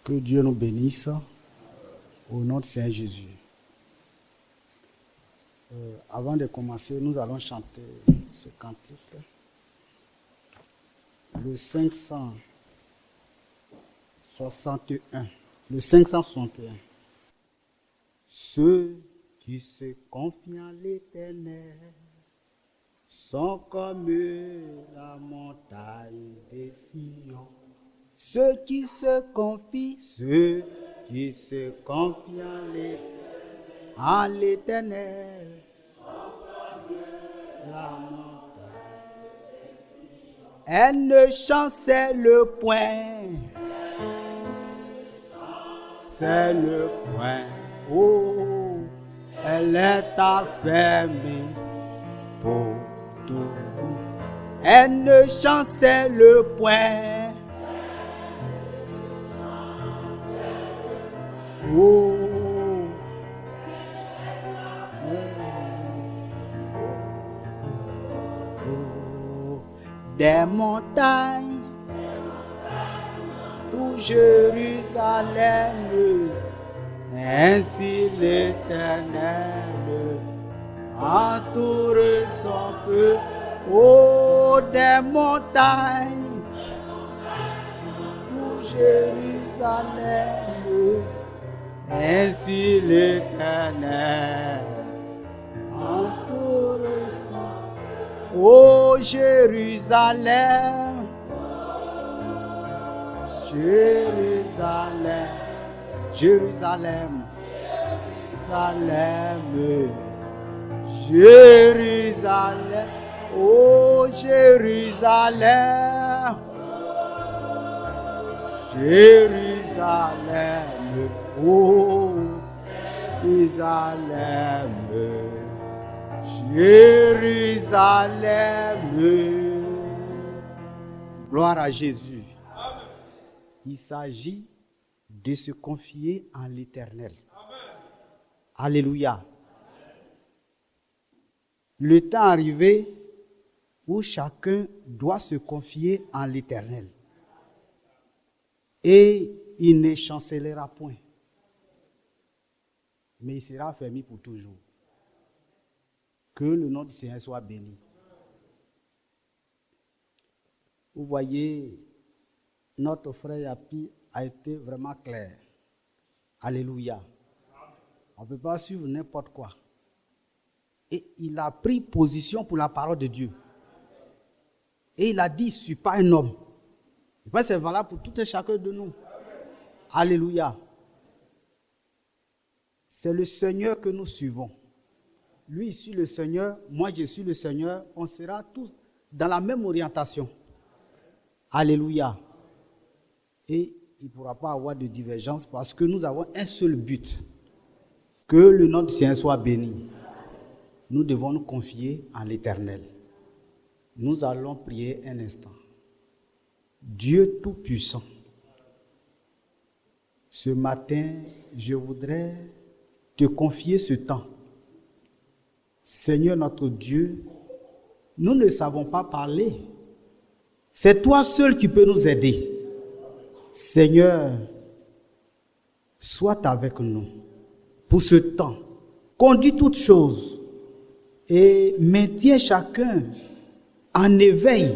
Que Dieu nous bénisse au nom de Saint Jésus. Avant de commencer, nous allons chanter ce cantique. Le 561. Le 561. Ceux qui se confient en l'Éternel sont comme la montagne de Sion. Ceux qui se confient en l'Éternel, la montagne de Sion. Elle ne chancelle point, c'est le point. Oh, elle est affermée pour tout. Elle ne chancelle point. Oh, des montagnes, tout Jérusalem, ainsi l'Éternel entoure son peuple. Oh, des montagnes, tout Jérusalem, ainsi l'Éternel entoure son peuple. Oh, Jérusalem, Jérusalem, Jérusalem, Jérusalem, Jérusalem, oh Jérusalem, Jérusalem, oh Jérusalem, Jérusalem. Gloire à Jésus. Il s'agit de se confier en l'Éternel. Alléluia. Le temps arrivé où chacun doit se confier en l'Éternel. Et il ne chancellera point. Mais il sera fermé pour toujours. Que le nom du Seigneur soit béni. Vous voyez, notre frère Yapi a été vraiment clair. Alléluia. On ne peut pas suivre n'importe quoi. Et il a pris position pour la parole de Dieu. Et il a dit, je ne suis pas un homme. Je pense que c'est valable pour tout et chacun de nous. Alléluia. C'est le Seigneur que nous suivons. Lui, il suit le Seigneur. Moi, je suis le Seigneur. On sera tous dans la même orientation. Alléluia. Et il ne pourra pas avoir de divergence parce que nous avons un seul but. Que le nom du Seigneur soit béni. Nous devons nous confier en l'Éternel. Nous allons prier un instant. Dieu Tout-Puissant, ce matin, je voudrais te confier ce temps. Seigneur notre Dieu, nous ne savons pas parler. C'est toi seul qui peux nous aider. Seigneur, sois avec nous pour ce temps. Conduis toutes choses et maintiens chacun en éveil.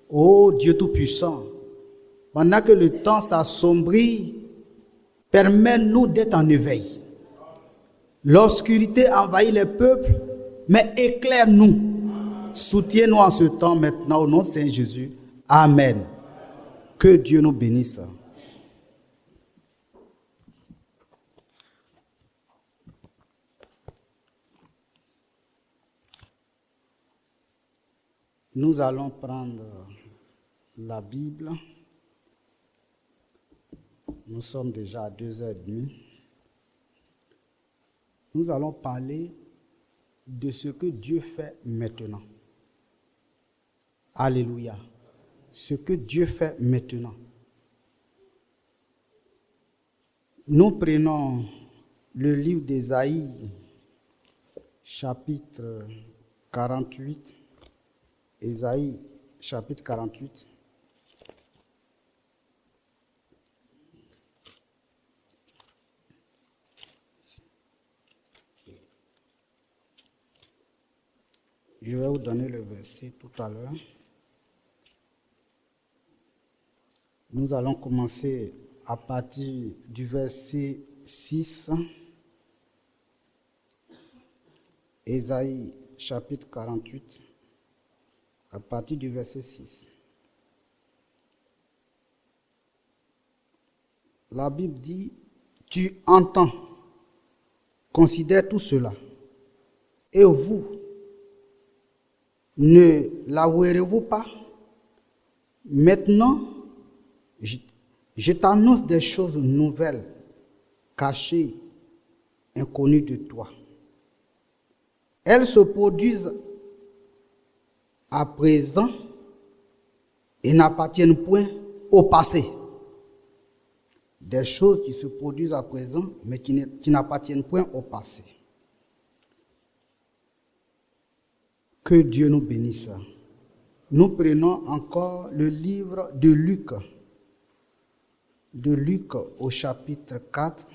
Ô Dieu Tout-Puissant, pendant que le temps s'assombrit, permets-nous d'être en éveil. L'obscurité envahit les peuples, mais éclaire-nous. Soutiens-nous en ce temps maintenant au nom de Saint Jésus. Amen. Que Dieu nous bénisse. Nous allons prendre la Bible. Nous sommes déjà à 2h30. Nous allons parler de ce que Dieu fait maintenant. Alléluia. Ce que Dieu fait maintenant. Nous prenons le livre d'Ésaïe, chapitre 48. Ésaïe, chapitre 48. Je vais vous donner le verset tout à l'heure. Nous allons commencer à partir du verset 6. Ésaïe chapitre 48, à partir du verset 6. La Bible dit, tu entends, considère tout cela, et vous, ne l'avouerez-vous pas? Maintenant, je t'annonce des choses nouvelles, cachées, inconnues de toi. Elles se produisent à présent et n'appartiennent point au passé. Des choses qui se produisent à présent, mais qui n'appartiennent point au passé. Que Dieu nous bénisse. Nous prenons encore le livre de Luc. De Luc au chapitre 4.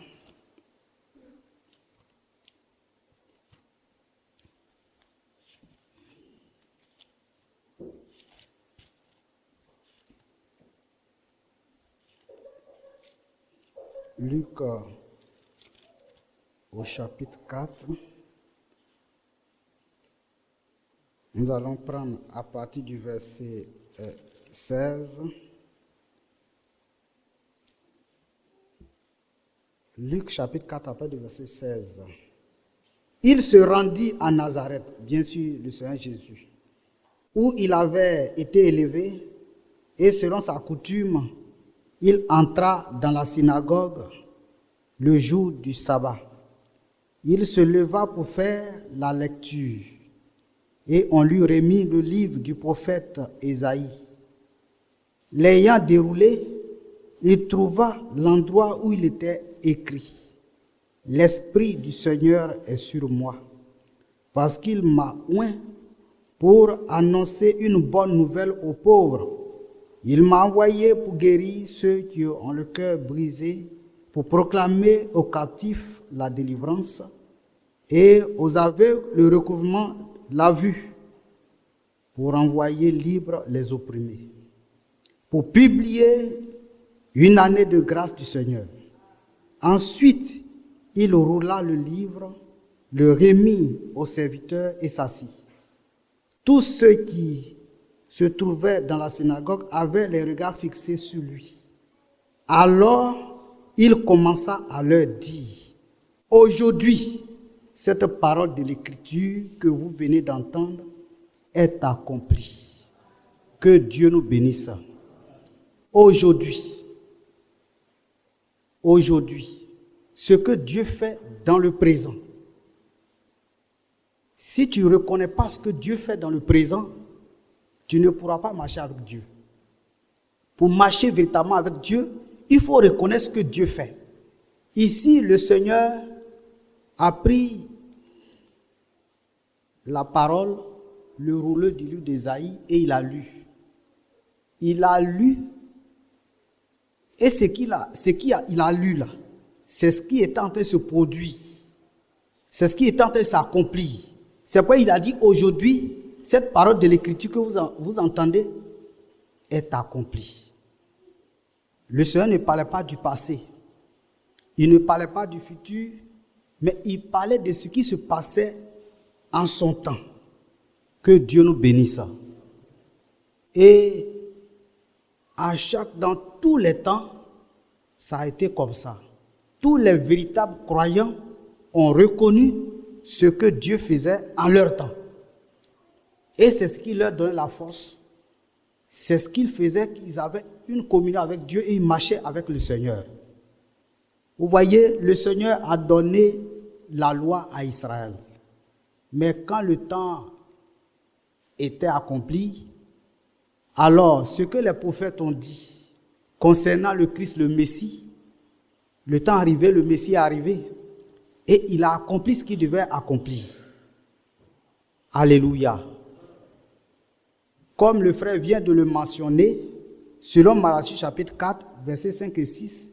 Luc au chapitre 4. Nous allons prendre à partir du verset 16. Luc chapitre 4 à partir du verset 16. Il se rendit à Nazareth, bien sûr le Seigneur Jésus, où il avait été élevé, et selon sa coutume, il entra dans la synagogue le jour du sabbat. Il se leva pour faire la lecture et on lui remit le livre du prophète Ésaïe. L'ayant déroulé, il trouva l'endroit où il était écrit « L'Esprit du Seigneur est sur moi, parce qu'il m'a oint pour annoncer une bonne nouvelle aux pauvres. Il m'a envoyé pour guérir ceux qui ont le cœur brisé, pour proclamer aux captifs la délivrance et aux aveugles le recouvrement de la vue, pour envoyer libres les opprimés, pour publier une année de grâce du Seigneur. Ensuite, il roula le livre, le remit aux serviteurs et s'assit. Tous ceux qui se trouvaient dans la synagogue avaient les regards fixés sur lui. Alors, il commença à leur dire, « Aujourd'hui, cette parole de l'Écriture que vous venez d'entendre est accomplie. » Que Dieu nous bénisse. Aujourd'hui, ce que Dieu fait dans le présent. Si tu ne reconnais pas ce que Dieu fait dans le présent, tu ne pourras pas marcher avec Dieu. Pour marcher véritablement avec Dieu, il faut reconnaître ce que Dieu fait. Ici, le Seigneur a pris la parole, le rouleau du livre d'Ésaïe, et il a lu. Il a lu, et ce qu'il a lu là, c'est ce qui est en train de se produire. C'est ce qui est en train de s'accomplir. C'est pourquoi il a dit aujourd'hui, cette parole de l'Écriture que vous entendez est accomplie. Le Seigneur ne parlait pas du passé. Il ne parlait pas du futur, mais il parlait de ce qui se passait en son temps. Que Dieu nous bénisse. Et dans tous les temps, ça a été comme ça. Tous les véritables croyants ont reconnu ce que Dieu faisait en leur temps. Et c'est ce qui leur donnait la force. C'est ce qu'ils faisaient, qu'ils avaient une communion avec Dieu et ils marchaient avec le Seigneur. Vous voyez, le Seigneur a donné la loi à Israël. Mais quand le temps était accompli, alors ce que les prophètes ont dit concernant le Christ, le Messie, le temps arrivé, le Messie est arrivé et il a accompli ce qu'il devait accomplir. Alléluia. Comme le frère vient de le mentionner, selon Malachie chapitre 4, versets 5 et 6,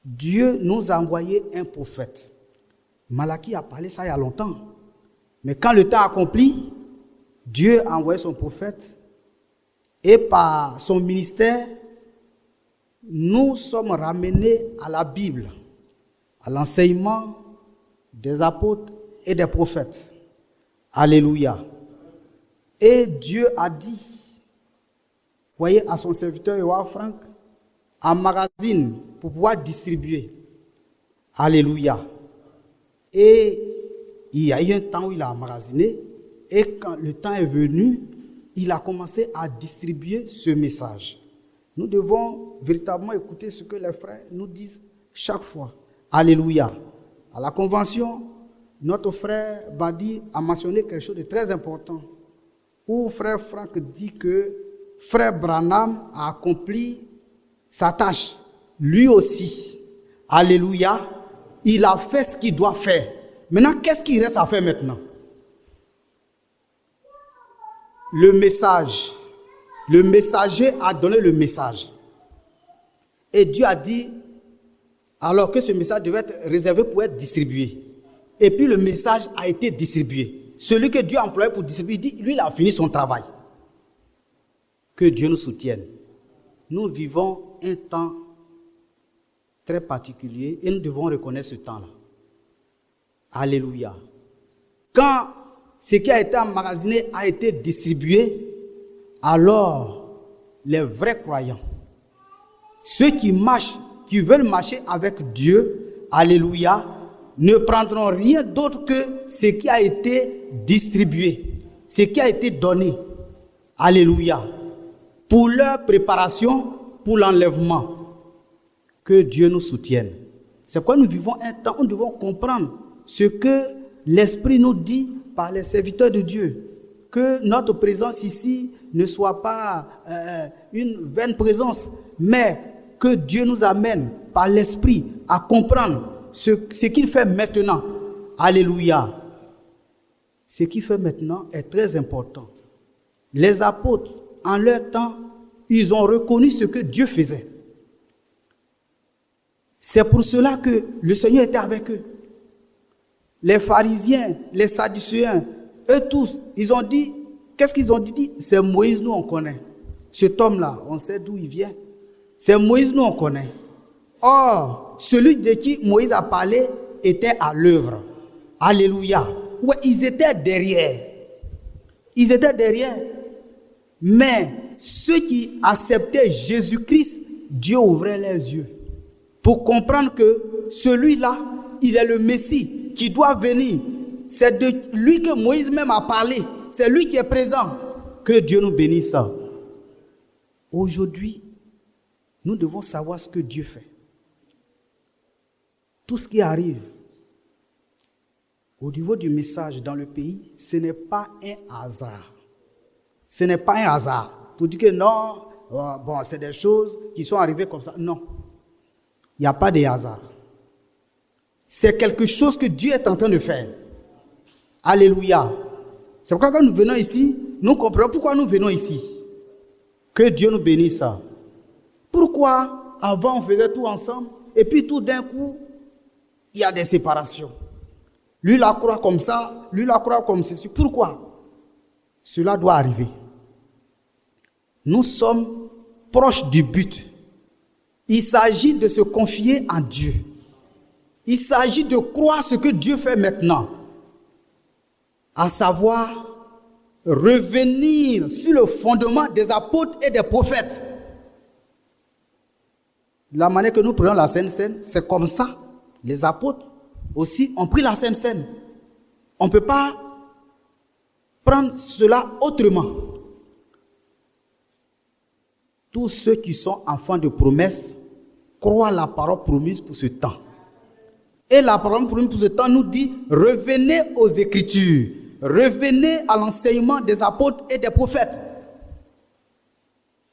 Dieu nous a envoyé un prophète. Malachie a parlé ça il y a longtemps. Mais quand le temps accompli, Dieu a envoyé son prophète et par son ministère, nous sommes ramenés à la Bible, à l'enseignement des apôtres et des prophètes. Alléluia. Et Dieu a dit, voyez, à son serviteur Yoa Frank, emmagasine pour pouvoir distribuer. Alléluia. Et il y a eu un temps où il a emmagasiné, et quand le temps est venu, il a commencé à distribuer ce message. Nous devons véritablement écouter ce que les frères nous disent chaque fois. Alléluia. À la convention, notre frère Badi a mentionné quelque chose de très important, où frère Franck dit que frère Branham a accompli sa tâche. Lui aussi. Alléluia. Il a fait ce qu'il doit faire. Maintenant, qu'est-ce qu'il reste à faire maintenant? Le message. Le messager a donné le message. Et Dieu a dit, alors que ce message devait être réservé pour être distribué. Et puis le message a été distribué. Celui que Dieu a employé pour distribuer, dit, lui, il a fini son travail. Que Dieu nous soutienne. Nous vivons un temps très particulier et nous devons reconnaître ce temps-là. Alléluia. Quand ce qui a été emmagasiné a été distribué, alors les vrais croyants, ceux qui marchent, qui veulent marcher avec Dieu, alléluia, ne prendront rien d'autre que ce qui a été distribué, ce qui a été donné, alléluia, pour leur préparation, pour l'enlèvement. Que Dieu nous soutienne. C'est pourquoi nous vivons un temps où nous devons comprendre ce que l'Esprit nous dit par les serviteurs de Dieu. Que notre présence ici ne soit pas une vaine présence, mais que Dieu nous amène par l'Esprit à comprendre ce qu'il fait maintenant. Alléluia. Ce qu'il fait maintenant est très important. Les apôtres, en leur temps, ils ont reconnu ce que Dieu faisait. C'est pour cela que le Seigneur était avec eux. Les pharisiens, les sadducéens, eux tous, ils ont dit, qu'est-ce qu'ils ont dit? C'est Moïse, nous on connaît. Cet homme-là, on sait d'où il vient. C'est Moïse, nous on connaît. Or, celui de qui Moïse a parlé était à l'œuvre. Alléluia. Ouais, ils étaient derrière. Ils étaient derrière. Mais ceux qui acceptaient Jésus-Christ, Dieu ouvrait les yeux pour comprendre que celui-là, il est le Messie qui doit venir. C'est de lui que Moïse même a parlé. C'est lui qui est présent. Que Dieu nous bénisse. Aujourd'hui, nous devons savoir ce que Dieu fait. Tout ce qui arrive au niveau du message dans le pays, ce n'est pas un hasard. Ce n'est pas un hasard. Pour dire que non, bon, c'est des choses qui sont arrivées comme ça. Non. Il n'y a pas de hasard. C'est quelque chose que Dieu est en train de faire. Alléluia. C'est pourquoi quand nous venons ici, nous comprenons pourquoi nous venons ici. Que Dieu nous bénisse. Pourquoi avant on faisait tout ensemble et puis tout d'un coup, il y a des séparations. Lui la croit comme ça, lui la croit comme ceci. Pourquoi? Cela doit arriver. Nous sommes proches du but. Il s'agit de se confier en Dieu. Il s'agit de croire ce que Dieu fait maintenant. À savoir, revenir sur le fondement des apôtres et des prophètes. La manière que nous prenons la Sainte Seine, c'est comme ça. Les apôtres aussi ont pris la Sainte Seine. On ne peut pas prendre cela autrement. Tous ceux qui sont enfants de promesse croient la parole promise pour ce temps. Et la parole promise pour ce temps nous dit, revenez aux Écritures. Revenez à l'enseignement des apôtres et des prophètes.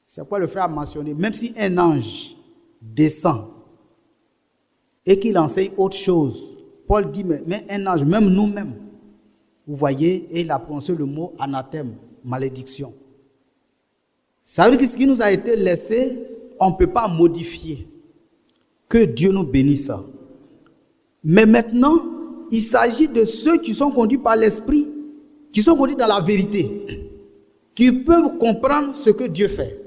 C'est quoi le frère a mentionné. Même si un ange descend et qu'il enseigne autre chose, Paul dit, mais un ange, même nous-mêmes, vous voyez, et il a prononcé le mot anathème, malédiction. Ça veut dire que ce qui nous a été laissé, on ne peut pas modifier. Que Dieu nous bénisse. Mais maintenant, il s'agit de ceux qui sont conduits par l'Esprit qui sont conduits dans la vérité, qui peuvent comprendre ce que Dieu fait.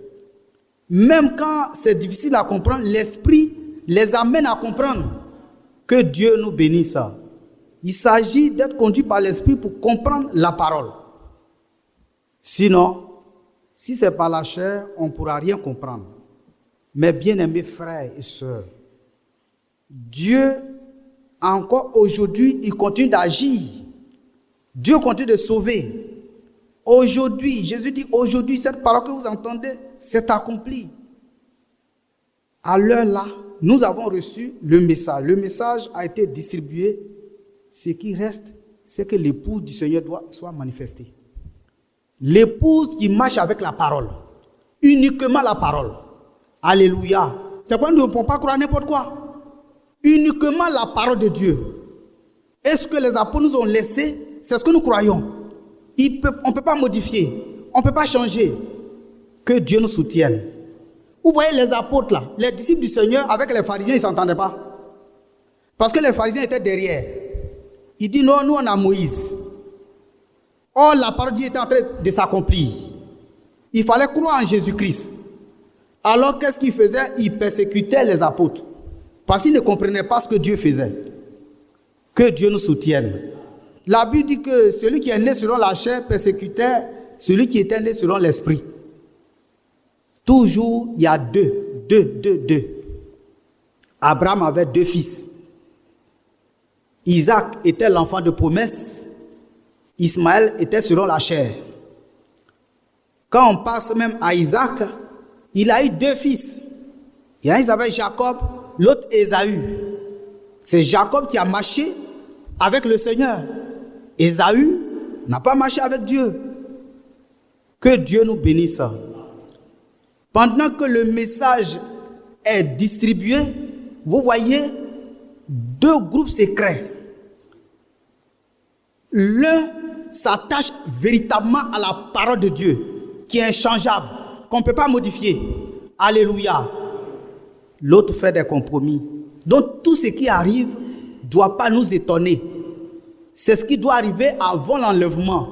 Même quand c'est difficile à comprendre, l'Esprit les amène à comprendre. Que Dieu nous bénisse. Il s'agit d'être conduit par l'Esprit pour comprendre la parole. Sinon, si c'est par la chair, on ne pourra rien comprendre. Mes bien-aimés frères et sœurs, Dieu, encore aujourd'hui, il continue d'agir. Dieu continue de sauver. Aujourd'hui, Jésus dit, aujourd'hui, cette parole que vous entendez, c'est accompli. À l'heure là, nous avons reçu le message. Le message a été distribué. Ce qui reste, c'est que l'épouse du Seigneur doit soit manifestée. L'épouse qui marche avec la parole. Uniquement la parole. Alléluia. C'est pourquoi nous ne pouvons pas croire n'importe quoi. Uniquement la parole de Dieu. Et ce que les apôtres nous ont laissé, c'est ce que nous croyons. On ne peut pas modifier. On ne peut pas changer. Que Dieu nous soutienne. Vous voyez les apôtres là, les disciples du Seigneur avec les pharisiens, ils ne s'entendaient pas. Parce que les pharisiens étaient derrière. Il dit non, nous on a Moïse. Or la parole de Dieu était en train de s'accomplir. Il fallait croire en Jésus-Christ. Alors qu'est-ce qu'il faisait? Il persécutait les apôtres. Parce qu'ils ne comprenaient pas ce que Dieu faisait. Que Dieu nous soutienne. La Bible dit que celui qui est né selon la chair persécutait celui qui était né selon l'esprit. Toujours, il y a deux. Abraham avait 2 fils. Isaac était l'enfant de promesse. Ismaël était selon la chair. Quand on passe même à Isaac, il a eu 2 fils. Il y en a un qui s'appelle Jacob, l'autre Ésaü. C'est Jacob qui a marché avec le Seigneur. Ésaü n'a pas marché avec Dieu. Que Dieu nous bénisse. Pendant que le message est distribué, vous voyez 2 groupes secrets. L'un s'attache véritablement à la parole de Dieu, qui est inchangeable, qu'on ne peut pas modifier. Alléluia. L'autre fait des compromis. Donc tout ce qui arrive ne doit pas nous étonner. C'est ce qui doit arriver avant l'enlèvement.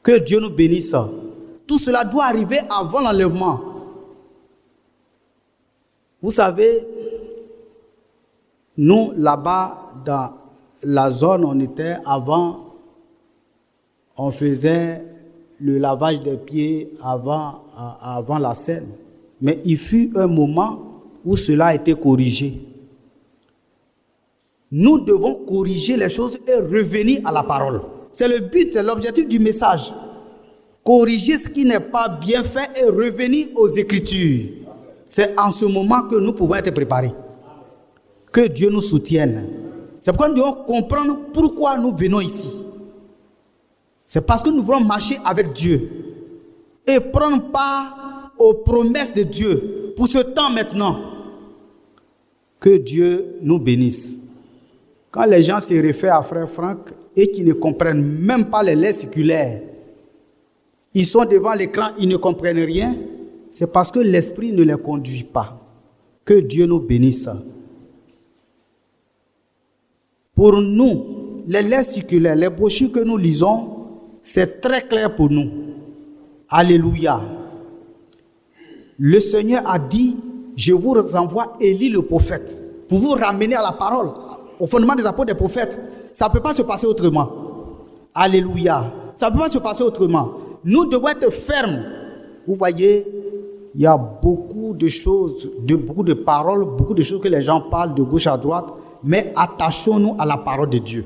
Que Dieu nous bénisse. Tout cela doit arriver avant l'enlèvement. Vous savez, nous là-bas dans la zone où on était avant, on faisait le lavage des pieds avant la scène. Mais il fut un moment où cela a été corrigé. Nous devons corriger les choses et revenir à la parole. C'est le but, c'est l'objectif du message. Corriger ce qui n'est pas bien fait et revenir aux Écritures. C'est en ce moment que nous pouvons être préparés. Que Dieu nous soutienne. C'est pourquoi nous devons comprendre pourquoi nous venons ici. C'est parce que nous voulons marcher avec Dieu et prendre part aux promesses de Dieu pour ce temps maintenant. Que Dieu nous bénisse. Quand les gens se réfèrent à Frère Franck et qu'ils ne comprennent même pas les lettres séculaires, ils sont devant l'écran, ils ne comprennent rien, c'est parce que l'esprit ne les conduit pas. Que Dieu nous bénisse. Pour nous, les lettres séculaires, les brochures que nous lisons, c'est très clair pour nous. Alléluia. Le Seigneur a dit, je vous envoie Élie le prophète, pour vous ramener à la parole, au fondement des apôtres des prophètes. Ça ne peut pas se passer autrement. Alléluia. Ça ne peut pas se passer autrement. Nous devons être fermes. Vous voyez, il y a beaucoup de choses, beaucoup de paroles, beaucoup de choses que les gens parlent de gauche à droite, mais attachons-nous à la parole de Dieu.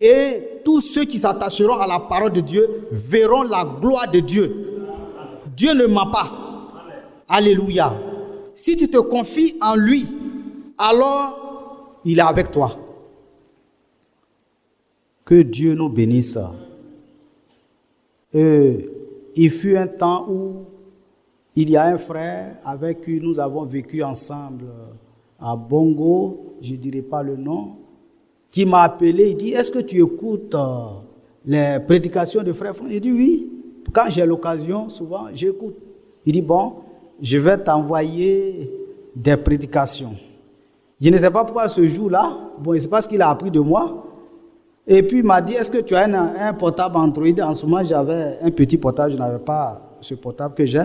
Et tous ceux qui s'attacheront à la parole de Dieu verront la gloire de Dieu. Dieu ne ment pas. Alléluia. Si tu te confies en lui, alors il est avec toi. Que Dieu nous bénisse. Il fut un temps où il y a un frère avec qui nous avons vécu ensemble à Bongo, je ne dirai pas le nom, qui m'a appelé, il dit, est-ce que tu écoutes les prédications de frère Franck? Il dit oui, quand j'ai l'occasion, souvent j'écoute. Il dit bon, je vais t'envoyer des prédications. Je ne sais pas pourquoi ce jour-là, bon, je ne sais pas ce qu'il a appris de moi, Et puis il m'a dit, est-ce que tu as un portable Android? En ce moment, j'avais un petit portable, je n'avais pas ce portable que j'ai.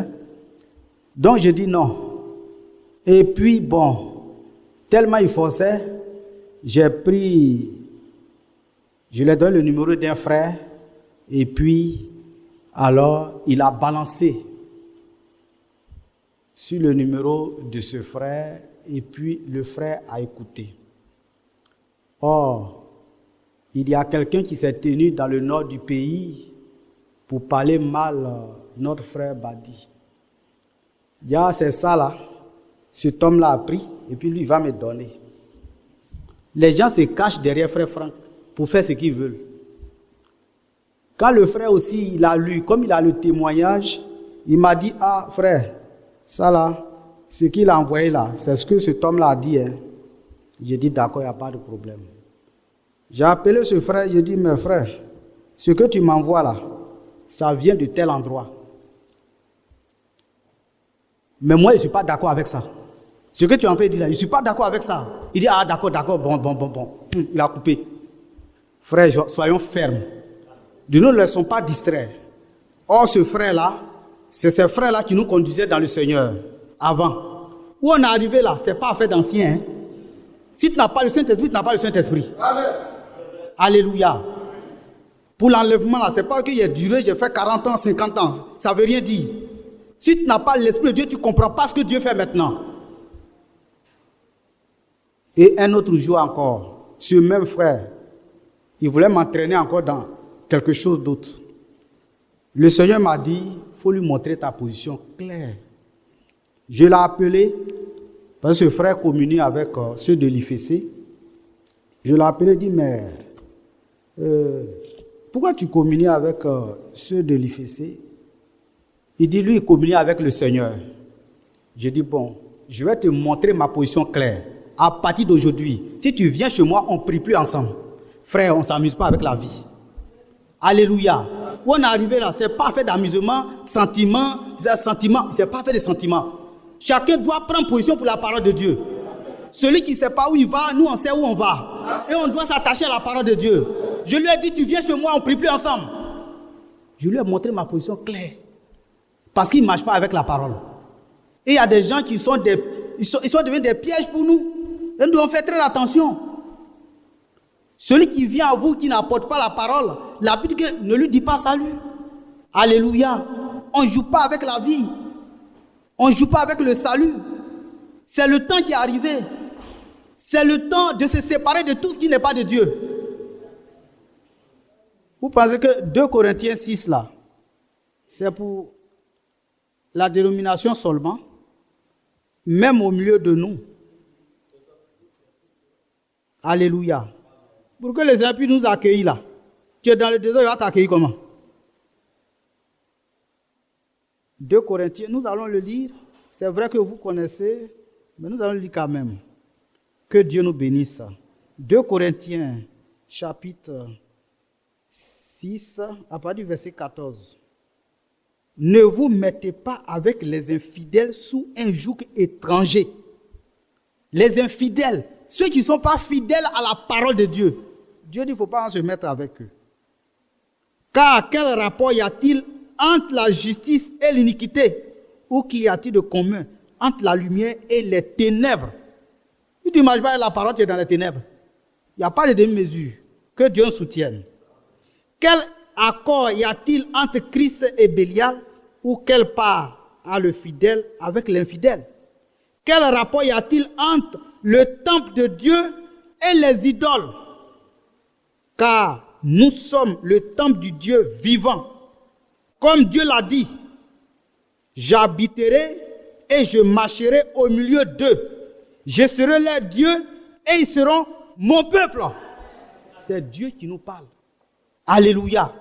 Donc j'ai dit non. Et puis bon, tellement il forçait, je lui ai donné le numéro d'un frère. Et puis, alors, il a balancé sur le numéro de ce frère. Et puis, le frère a écouté. Or, il y a quelqu'un qui s'est tenu dans le nord du pays pour parler mal notre frère Badi. Il y a c'est ça là. Cet homme-là a pris et puis lui il va me donner. Les gens se cachent derrière frère Franck pour faire ce qu'ils veulent. Quand le frère aussi il a lu, comme il a le témoignage, il m'a dit, ah frère, ça là, ce qu'il a envoyé là, c'est ce que cet homme-là a dit. Hein. J'ai dit d'accord, il n'y a pas de problème. J'ai appelé ce frère, j'ai dit, mais frère, ce que tu m'envoies là, ça vient de tel endroit. Mais moi, je ne suis pas d'accord avec ça. Ce que tu es en train de dire là, je ne suis pas d'accord avec ça. Il dit, ah d'accord, bon. Il a coupé. Frère, soyons fermes. Nous ne laissons pas distraire. Or, ce frère-là, c'est ce frère-là qui nous conduisait dans le Seigneur avant. Où on est arrivé là, ce n'est pas affaire d'ancien. Hein? Si tu n'as pas le Saint-Esprit, tu n'as pas le Saint-Esprit. Amen. Alléluia. Pour l'enlèvement là, ce n'est pas qu'il ait duré, j'ai fait 40 ans, 50 ans. Ça ne veut rien dire. Si tu n'as pas l'Esprit de Dieu, tu ne comprends pas ce que Dieu fait maintenant. Et un autre jour encore, ce même frère, il voulait m'entraîner encore dans quelque chose d'autre. Le Seigneur m'a dit, il faut lui montrer ta position claire. Je l'ai appelé, parce que ce frère communie avec ceux de l'IFC. Je l'ai appelé et dit, mais pourquoi tu communies avec ceux de l'IFC? Il dit, lui, il communie avec le Seigneur. Je dis, bon, je vais te montrer ma position claire. À partir d'aujourd'hui, si tu viens chez moi, on ne prie plus ensemble. Frère, on ne s'amuse pas avec la vie. Alléluia. Où on est arrivé là, ce n'est pas fait d'amusement, sentiment, ce n'est pas fait de sentiments. Chacun doit prendre position pour la parole de Dieu. Celui qui ne sait pas où il va, nous on sait où on va. Et on doit s'attacher à la parole de Dieu. Je lui ai dit, tu viens chez moi, on ne prie plus ensemble. Je lui ai montré ma position claire. Parce qu'il ne marche pas avec la parole. Et il y a des gens qui sont devenus des pièges pour nous. Et nous devons faire très attention. Celui qui vient à vous, qui n'apporte pas la parole, la Bible dit que ne lui dit pas salut. Alléluia. On ne joue pas avec la vie. On ne joue pas avec le salut. C'est le temps qui est arrivé. C'est le temps de se séparer de tout ce qui n'est pas de Dieu. Vous pensez que 2 Corinthiens 6 là, c'est pour la dénomination seulement, même au milieu de nous. Alléluia. Pour que les impies nous accueillent là. Tu es dans le désert, il va t'accueillir comment? 2 Corinthiens, nous allons le lire. C'est vrai que vous connaissez, mais nous allons le lire quand même. Que Dieu nous bénisse. 2 Corinthiens, chapitre 6, à partir du verset 14. Ne vous mettez pas avec les infidèles sous un joug étranger. Les infidèles, ceux qui ne sont pas fidèles à la parole de Dieu. Dieu dit qu'il ne faut pas se mettre avec eux. Car quel rapport y a-t-il entre la justice et l'iniquité? Ou qu'y a-t-il de commun entre la lumière et les ténèbres? Si tu n'imagines pas la parole, tu es dans les ténèbres. Il n'y a pas de demi-mesure. Que Dieu nous soutienne. Quel accord y a-t-il entre Christ et Bélial? Ou quelle part a le fidèle avec l'infidèle? Quel rapport y a-t-il entre le temple de Dieu et les idoles? Car nous sommes le temple du Dieu vivant. Comme Dieu l'a dit, j'habiterai et je marcherai au milieu d'eux. Je serai leur Dieu et ils seront mon peuple. C'est Dieu qui nous parle. Alléluia.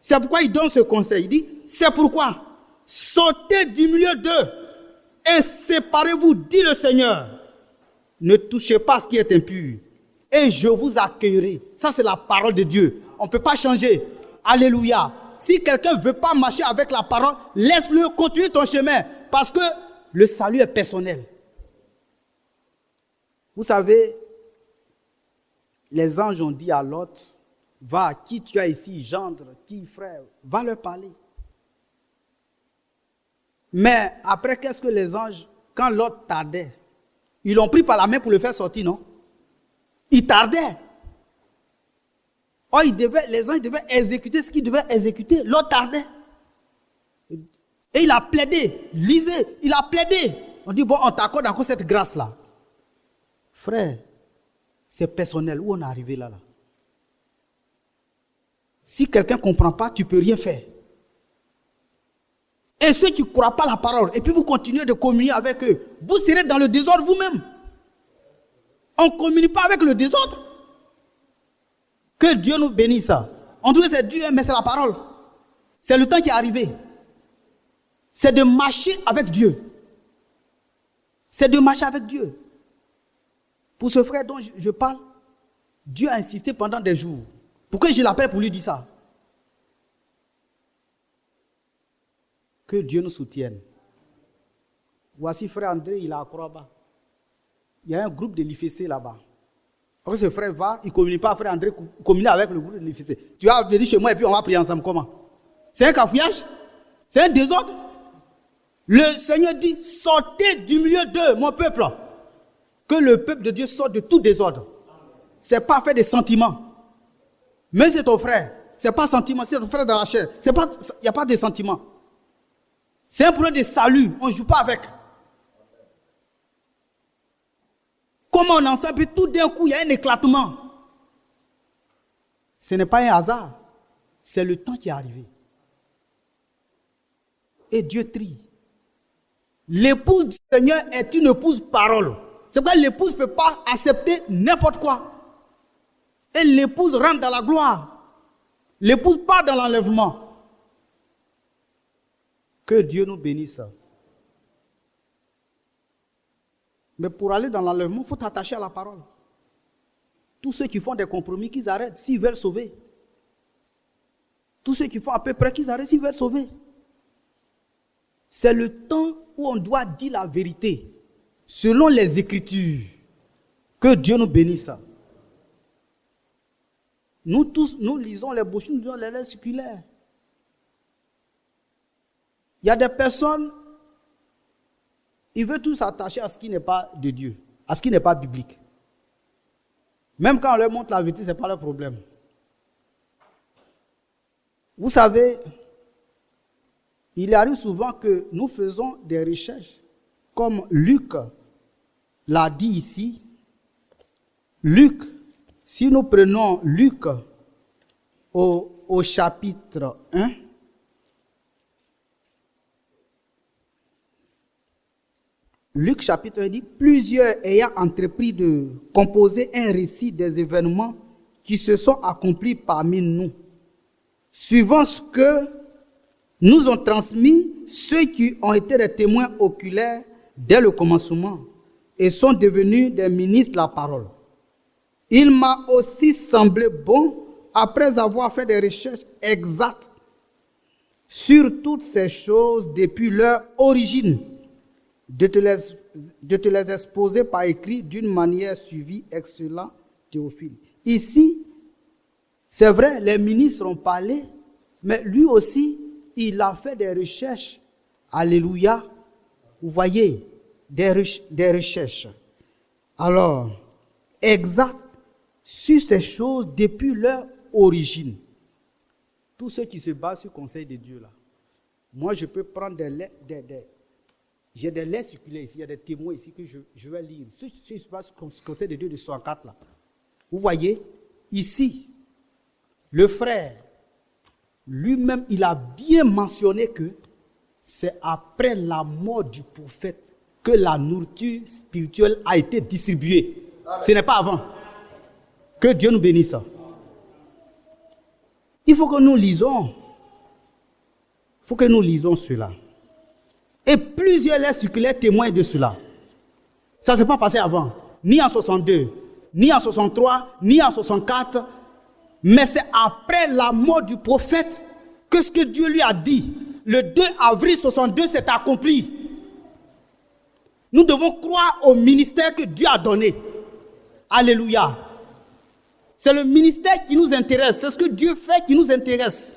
C'est pourquoi il donne ce conseil. Il dit, c'est pourquoi sortez du milieu d'eux et séparez-vous, dit le Seigneur. Ne touchez pas ce qui est impur et je vous accueillerai. Ça, c'est la parole de Dieu. On ne peut pas changer. Alléluia. Si quelqu'un ne veut pas marcher avec la parole, laisse-le, continue ton chemin. Parce que le salut est personnel. Vous savez, les anges ont dit à Lot, Va, qui tu as ici, gendre, qui frère, va leur parler. Mais après, qu'est-ce que les anges, quand l'autre tardait, ils l'ont pris par la main pour le faire sortir, non? Il tardait. Oh, les anges devaient exécuter ce qu'ils devaient exécuter. L'autre tardait. Et il a plaidé. Lisez, il a plaidé. On dit, bon, on t'accorde encore cette grâce-là. Frère, c'est personnel. Où on est arrivé là? Si quelqu'un ne comprend pas, tu ne peux rien faire. Et ceux qui ne croient pas la parole, et puis vous continuez de communier avec eux, vous serez dans le désordre vous-même. On ne communie pas avec le désordre. Que Dieu nous bénisse. On dit que c'est Dieu, mais c'est la parole. C'est le temps qui est arrivé. C'est de marcher avec Dieu. C'est de marcher avec Dieu. Pour ce frère dont je parle, Dieu a insisté pendant des jours. Pourquoi je l'appelle pour lui dire ça? Que Dieu nous soutienne. Voici frère André, il est à Croix-Bas. Il y a un groupe de l'IFC là-bas. Quand ce frère va, il ne communie pas, frère André communie avec le groupe de l'IFC. Tu vas venir chez moi et puis on va prier ensemble. Comment? C'est un cafouillage? C'est un désordre? Le Seigneur dit, sortez du milieu d'eux, mon peuple. Que le peuple de Dieu sorte de tout désordre. Ce n'est pas fait de sentiments. Mais c'est ton frère. Ce n'est pas sentiment, c'est ton frère dans la chair. Il n'y a pas de sentiments. C'est un problème de salut. On ne joue pas avec. Comment on en sait, puis tout d'un coup, il y a un éclatement. Ce n'est pas un hasard. C'est le temps qui est arrivé. Et Dieu trie. L'épouse du Seigneur est une épouse parole. C'est pourquoi l'épouse ne peut pas accepter n'importe quoi. Et l'épouse rentre dans la gloire. L'épouse part dans l'enlèvement. Que Dieu nous bénisse. Mais pour aller dans l'enlèvement, il faut t'attacher à la parole. Tous ceux qui font des compromis, qu'ils arrêtent s'ils veulent sauver. Tous ceux qui font à peu près, qu'ils arrêtent s'ils veulent sauver. C'est le temps où on doit dire la vérité, selon les Écritures. Que Dieu nous bénisse. Nous tous, nous lisons les brochures, nous lisons les lettres circulaires. Il y a des personnes, ils veulent tous s'attacher à ce qui n'est pas de Dieu, à ce qui n'est pas biblique. Même quand on leur montre la vérité, ce n'est pas leur problème. Vous savez, il arrive souvent que nous faisons des recherches, comme Luc l'a dit ici. Luc, si nous prenons Luc au chapitre 1, Luc chapitre 1 dit, plusieurs ayant entrepris de composer un récit des événements qui se sont accomplis parmi nous, suivant ce que nous ont transmis ceux qui ont été des témoins oculaires dès le commencement et sont devenus des ministres de la parole. Il m'a aussi semblé bon, après avoir fait des recherches exactes sur toutes ces choses depuis leur origine, de te les exposer par écrit d'une manière suivie, excellent Théophile. Ici, c'est vrai, les ministres ont parlé, mais lui aussi, il a fait des recherches. Alléluia. Vous voyez, des recherches. Alors, exact sur ces choses depuis leur origine. Tous ceux qui se basent sur le conseil de Dieu là. Moi, je peux prendre j'ai des lettres circulaires ici, il y a des témoins ici que je vais lire. Ceux qui se basent sur le conseil de Dieu de 64 là. Vous voyez, ici, le frère, lui-même, il a bien mentionné que c'est après la mort du prophète que la nourriture spirituelle a été distribuée. Ce n'est pas avant. Que Dieu nous bénisse. Il faut que nous lisons. Il faut que nous lisons cela. Et plusieurs lettres circulaires témoignent de cela. Ça ne s'est pas passé avant. Ni en 62, ni en 63, ni en 64. Mais c'est après la mort du prophète que ce que Dieu lui a dit, le 2 avril 62, s'est accompli. Nous devons croire au ministère que Dieu a donné. Alléluia. C'est le ministère qui nous intéresse. C'est ce que Dieu fait qui nous intéresse.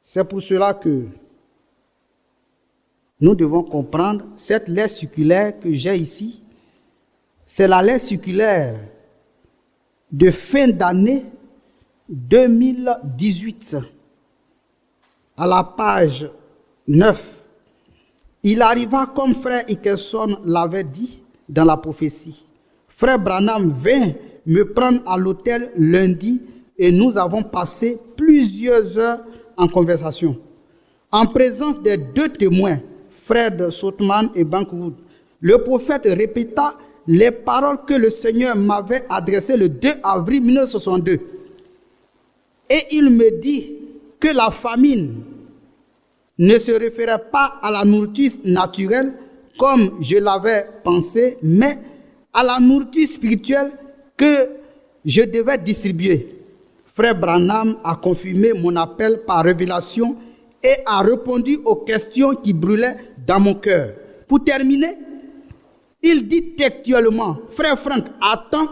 C'est pour cela que nous devons comprendre cette lettre circulaire que j'ai ici. C'est la lettre circulaire de fin d'année 2018. À la page 9. Il arriva comme frère Hickelson l'avait dit dans la prophétie. Frère Branham vint me prendre à l'hôtel lundi et nous avons passé plusieurs heures en conversation. En présence des deux témoins, Fred Sothmann et Bankwood, le prophète répéta les paroles que le Seigneur m'avait adressées le 2 avril 1962. Et il me dit que la famine ne se référait pas à la nourriture naturelle comme je l'avais pensé, mais à la nourriture spirituelle que je devais distribuer. Frère Branham a confirmé mon appel par révélation et a répondu aux questions qui brûlaient dans mon cœur. Pour terminer, il dit textuellement, Frère Frank, attends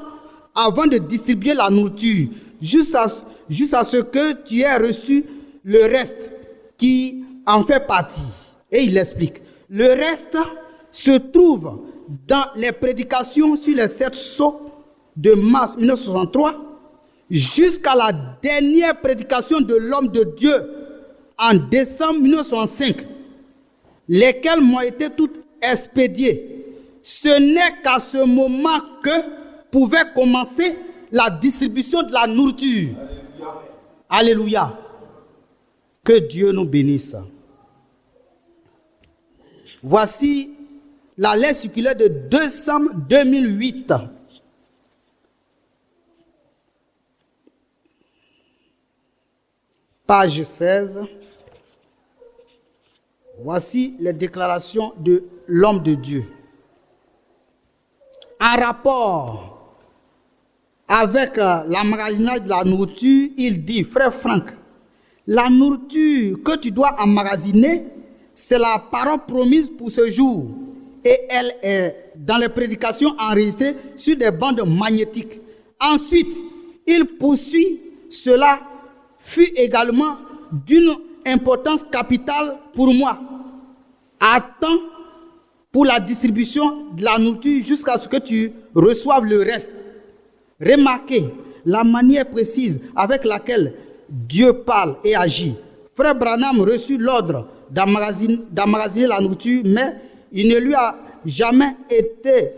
avant de distribuer la nourriture, juste à ce que tu aies reçu le reste qui en fait partie. Et il explique. Le reste se trouve dans les prédications sur les 7 sceaux de mars 1963 jusqu'à la dernière prédication de l'homme de Dieu en décembre 1965, lesquelles m'ont été toutes expédiées. Ce n'est qu'à ce moment que pouvait commencer la distribution de la nourriture. Alléluia. Que Dieu nous bénisse. Voici la lettre circulaire de décembre 2008. Page 16. Voici les déclarations de l'homme de Dieu. En rapport avec l'emmagasinage de la nourriture, il dit, Frère Frank, la nourriture que tu dois emmagasiner, c'est la parole promise pour ce jour. Et elle est dans les prédications enregistrées sur des bandes magnétiques. Ensuite, il poursuit, cela fut également d'une importance capitale pour moi. Attends pour la distribution de la nourriture jusqu'à ce que tu reçoives le reste. Remarquez la manière précise avec laquelle Dieu parle et agit. Frère Branham reçut l'ordre d'emmagasiner la nourriture, mais il ne lui a jamais été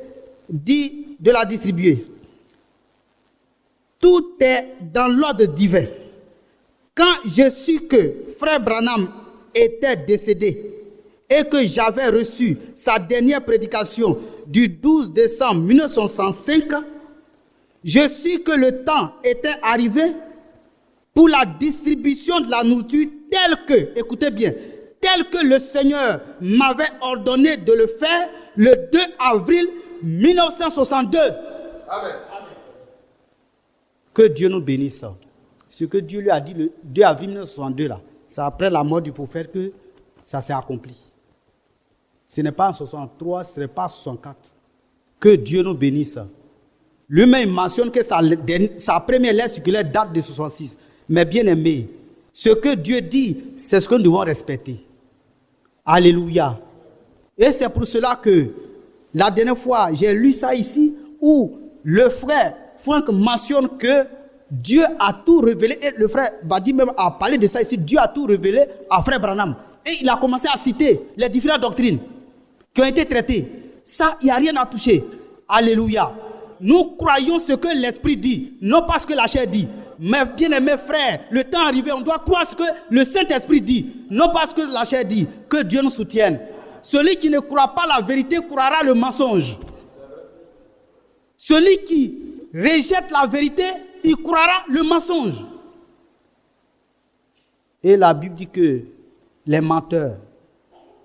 dit de la distribuer. Tout est dans l'ordre divin. Quand je sus que Frère Branham était décédé et que j'avais reçu sa dernière prédication du 12 décembre 1965, je sus que le temps était arrivé pour la distribution de la nourriture telle que, écoutez bien, tel que le Seigneur m'avait ordonné de le faire le 2 avril 1962. Amen. Que Dieu nous bénisse. Ce que Dieu lui a dit le 2 avril 1962, là, c'est après la mort du prophète que ça s'est accompli. Ce n'est pas en 63, ce n'est pas en 64. Que Dieu nous bénisse. Lui-même mentionne que sa première lettre circulaire date de 66. Mais bien aimé, ce que Dieu dit, c'est ce que nous devons respecter. Alléluia. Et c'est pour cela que la dernière fois, j'ai lu ça ici, où le frère Frank mentionne que Dieu a tout révélé. Et le frère Badi même a parlé de ça ici. Dieu a tout révélé à frère Branham. Et il a commencé à citer les différentes doctrines qui ont été traitées. Ça, il n'y a rien à toucher. Alléluia. Nous croyons ce que l'Esprit dit, non pas ce que la chair dit. Mais bien aimés frères, le temps arrivé, on doit croire ce que le Saint-Esprit dit, non pas ce que la chair dit. Que Dieu nous soutienne. Celui qui ne croit pas la vérité croira le mensonge. Celui qui rejette la vérité, il croira le mensonge. Et la Bible dit que les menteurs,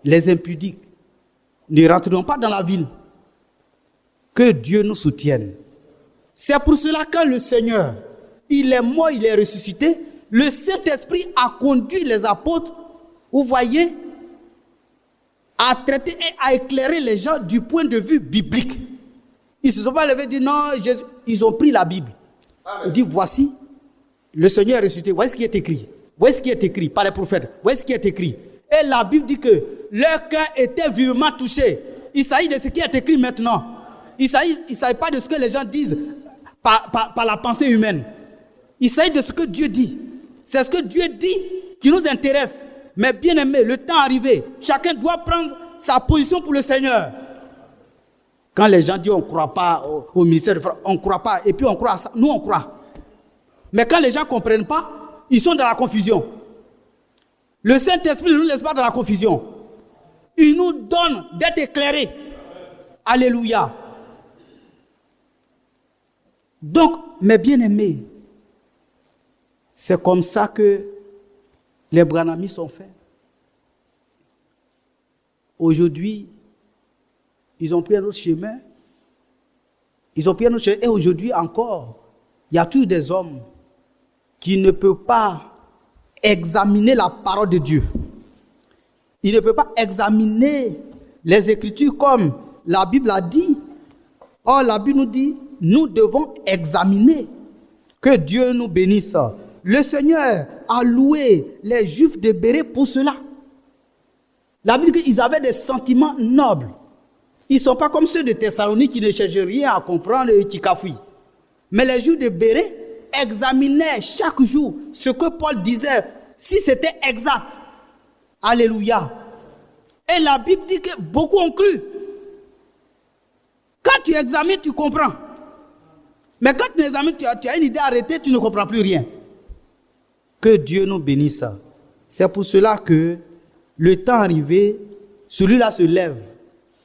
les impudiques ne rentreront pas dans la ville. Que Dieu nous soutienne. C'est pour cela que le Seigneur, il est mort, il est ressuscité. Le Saint-Esprit a conduit les apôtres, vous voyez, à traiter et à éclairer les gens du point de vue biblique. Ils ne se sont pas levés et dit non, Jésus. Ils ont pris la Bible. Ils disent voici, le Seigneur est ressuscité. Voici ce qui est écrit. Voici ce qui est écrit par les prophètes. Voici ce qui est écrit. Et la Bible dit que leur cœur était vivement touché. Il s'agit de ce qui est écrit maintenant. Il ne s'agit pas de ce que les gens disent par la pensée humaine. Il s'agit de ce que Dieu dit. C'est ce que Dieu dit qui nous intéresse. Mais bien aimé, le temps arrivé, chacun doit prendre sa position pour le Seigneur. Quand les gens disent on ne croit pas au ministère de France, on ne croit pas, et puis on croit à ça. Nous, on croit. Mais quand les gens ne comprennent pas, ils sont dans la confusion. Le Saint-Esprit ne nous laisse pas dans la confusion. Il nous donne d'être éclairés. Alléluia. Donc, mes bien-aimés, c'est comme ça que les Branamis sont faits. Aujourd'hui, ils ont pris un autre chemin. Ils ont pris un autre chemin. Et aujourd'hui encore, il y a toujours des hommes qui ne peuvent pas examiner la parole de Dieu. Ils ne peuvent pas examiner les Écritures comme la Bible a dit. Or, la Bible nous dit, nous devons examiner. Que Dieu nous bénisse. Le Seigneur a loué les Juifs de Bérée pour cela. La Bible dit qu'ils avaient des sentiments nobles. Ils ne sont pas comme ceux de Thessalonique qui ne cherchent rien à comprendre et qui cafouillent. Mais les Juifs de Bérée examinaient chaque jour ce que Paul disait, si c'était exact. Alléluia. Et la Bible dit que beaucoup ont cru. Quand tu examines, tu comprends. Mais quand tu examines, tu as une idée arrêtée, tu ne comprends plus rien. Que Dieu nous bénisse. C'est pour cela que le temps arrivé, celui-là se lève.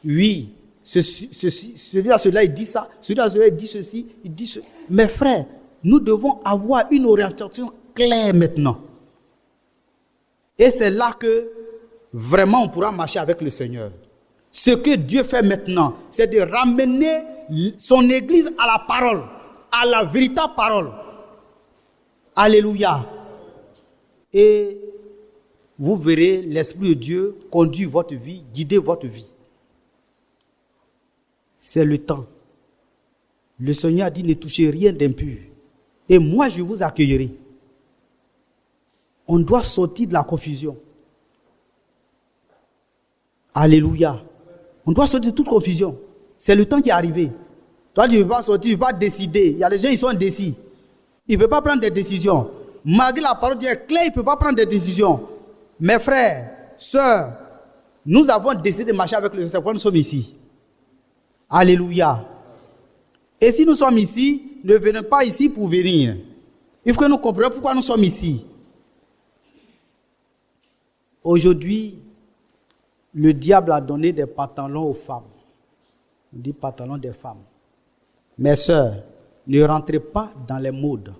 Oui, celui-là il dit ça, celui-là il dit ceci, il dit ceci. Mes frères, nous devons avoir une orientation claire maintenant. Et c'est là que vraiment on pourra marcher avec le Seigneur. Ce que Dieu fait maintenant, c'est de ramener son Église à la parole, à la véritable parole. Alléluia. Et vous verrez l'Esprit de Dieu conduire votre vie, guider votre vie. C'est le temps. Le Seigneur a dit ne touchez rien d'impur. Et moi je vous accueillerai. On doit sortir de la confusion. Alléluia. On doit sortir de toute confusion. C'est le temps qui est arrivé. Toi, tu ne veux pas sortir, tu ne veux pas décider. Il y a des gens qui sont indécis. Ils ne veulent pas prendre des décisions. Malgré la parole de Dieu est claire, ils ne peuvent pas prendre des décisions. Mes frères, sœurs, nous avons décidé de marcher avec le Seigneur quand nous sommes ici. Alléluia. Et si nous sommes ici, ne venez pas ici pour venir. Il faut que nous comprenions pourquoi nous sommes ici. Aujourd'hui, le diable a donné des pantalons aux femmes. On dit pantalons des femmes. Mes sœurs, ne rentrez pas dans les modes.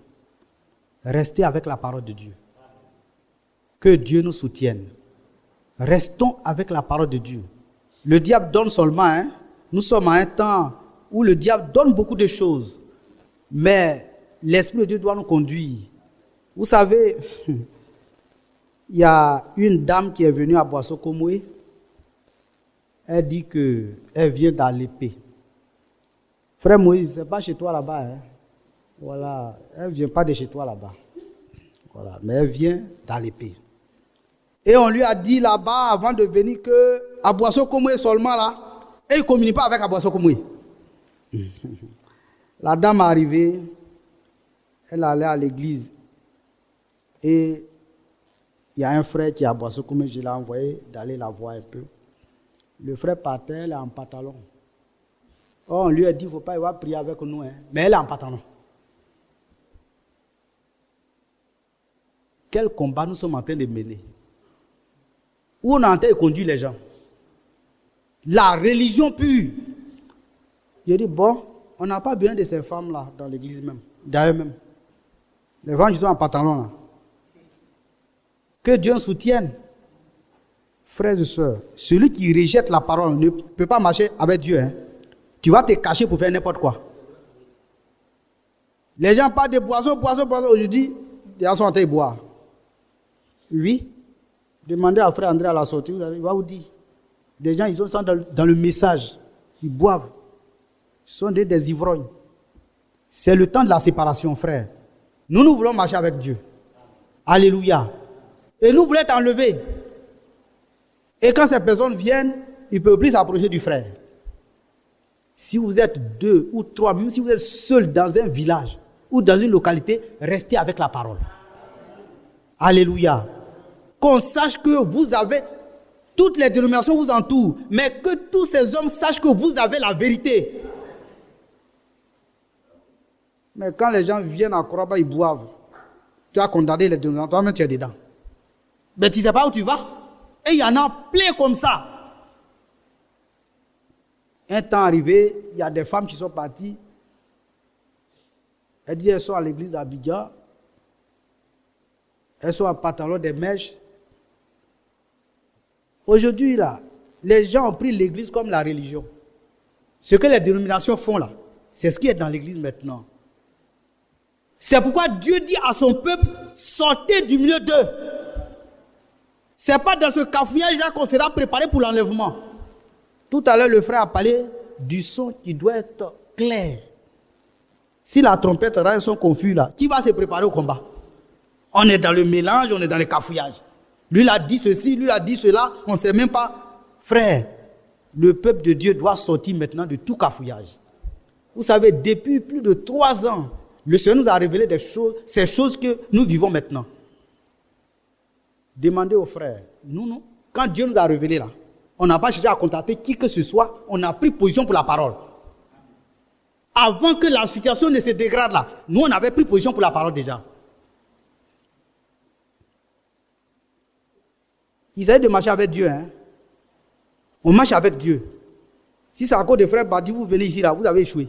Restez avec la parole de Dieu. Que Dieu nous soutienne. Restons avec la parole de Dieu. Le diable donne seulement, nous sommes à un temps où le diable donne beaucoup de choses. Mais l'Esprit de Dieu doit nous conduire. Vous savez, il y a une dame qui est venue à Boisseau-Komoué. Elle dit qu'elle vient d'Alépé. Frère Moïse, ce n'est pas chez toi là-bas. Voilà, elle ne vient pas de chez toi là-bas. Voilà, mais elle vient d'Alépé. Et on lui a dit là-bas, avant de venir, qu'à Boisseau-Komoué seulement là, et il ne communique pas avec Boisseau-Komoué. La dame est arrivée, elle allait à l'église. Et il y a un frère qui est à Boisseau-Komoué, je l'ai envoyé d'aller la voir un peu. Le frère partait, elle est en pantalon. Oh, on lui a dit, il ne faut pas y avoir prier avec nous, mais elle est en pantalon. Quel combat nous sommes en train de mener? Où on est en train de conduire les gens? La religion pure. Je dis, bon, on n'a pas besoin de ces femmes-là dans l'église même, d'ailleurs même. Les femmes qui sont en pantalon là. Que Dieu nous soutienne. Frères et sœurs, celui qui rejette la parole ne peut pas marcher avec Dieu. Tu vas te cacher pour faire n'importe quoi. Les gens parlent de boissons. Aujourd'hui, les gens sont en train de boire. Oui. Demandez à frère André à la sortie, il va vous dire. Des gens, ils sont dans le message. Ils boivent. Ce sont des ivrognes. C'est le temps de la séparation, frère. Nous voulons marcher avec Dieu. Alléluia. Et nous voulons t'enlever. Et quand ces personnes viennent, ils ne peuvent plus s'approcher du frère. Si vous êtes 2 ou 3, même si vous êtes seul dans un village ou dans une localité, restez avec la parole. Alléluia. Qu'on sache que vous avez, toutes les dénominations vous entourent, mais que tous ces hommes sachent que vous avez la vérité. Mais quand les gens viennent à Koraba, ils boivent. Tu as condamné les dénominations, toi-même tu es dedans. Mais tu ne sais pas où tu vas. Et il y en a plein comme ça. Un temps arrivé, il y a des femmes qui sont parties. Elles disent elles sont à l'église d'Abidjan. Elles sont en pantalon des mèches. Aujourd'hui, là, les gens ont pris l'église comme la religion. Ce que les dénominations font là, c'est ce qui est dans l'église maintenant. C'est pourquoi Dieu dit à son peuple, sortez du milieu d'eux. Ce n'est pas dans ce cafouillage-là qu'on sera préparé pour l'enlèvement. Tout à l'heure, le frère a parlé du son qui doit être clair. Si la trompette rend un son confus là, qui va se préparer au combat? On est dans le mélange, on est dans le cafouillage. Lui l'a dit ceci, lui l'a dit cela, on ne sait même pas. Frère, le peuple de Dieu doit sortir maintenant de tout cafouillage. Vous savez, depuis plus de 3 ans, le Seigneur nous a révélé des choses, ces choses que nous vivons maintenant. Demandez aux frères, nous, quand Dieu nous a révélé là, on n'a pas cherché à contacter qui que ce soit, on a pris position pour la parole. Avant que la situation ne se dégrade là, nous on avait pris position pour la parole déjà. Il s'agit de marcher avec Dieu. Hein? On marche avec Dieu. Si c'est à cause des frères Badi, vous venez ici là, vous avez échoué.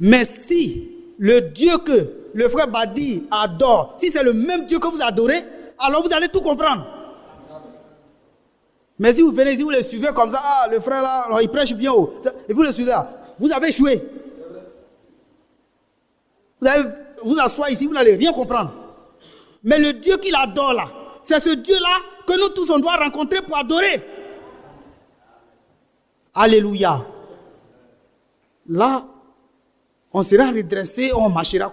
Mais si le Dieu que le frère Badi adore, si c'est le même Dieu que vous adorez, alors vous allez tout comprendre. Mais si vous venez ici, vous le suivez comme ça, ah, le frère là, alors, il prêche bien haut, et vous le suivez là, vous avez échoué. Vous allez vous asseoir ici, vous n'allez rien comprendre. Mais le Dieu qu'il adore là, c'est ce Dieu-là que nous tous on doit rencontrer pour adorer. Alléluia. Là, on sera redressé, on marchera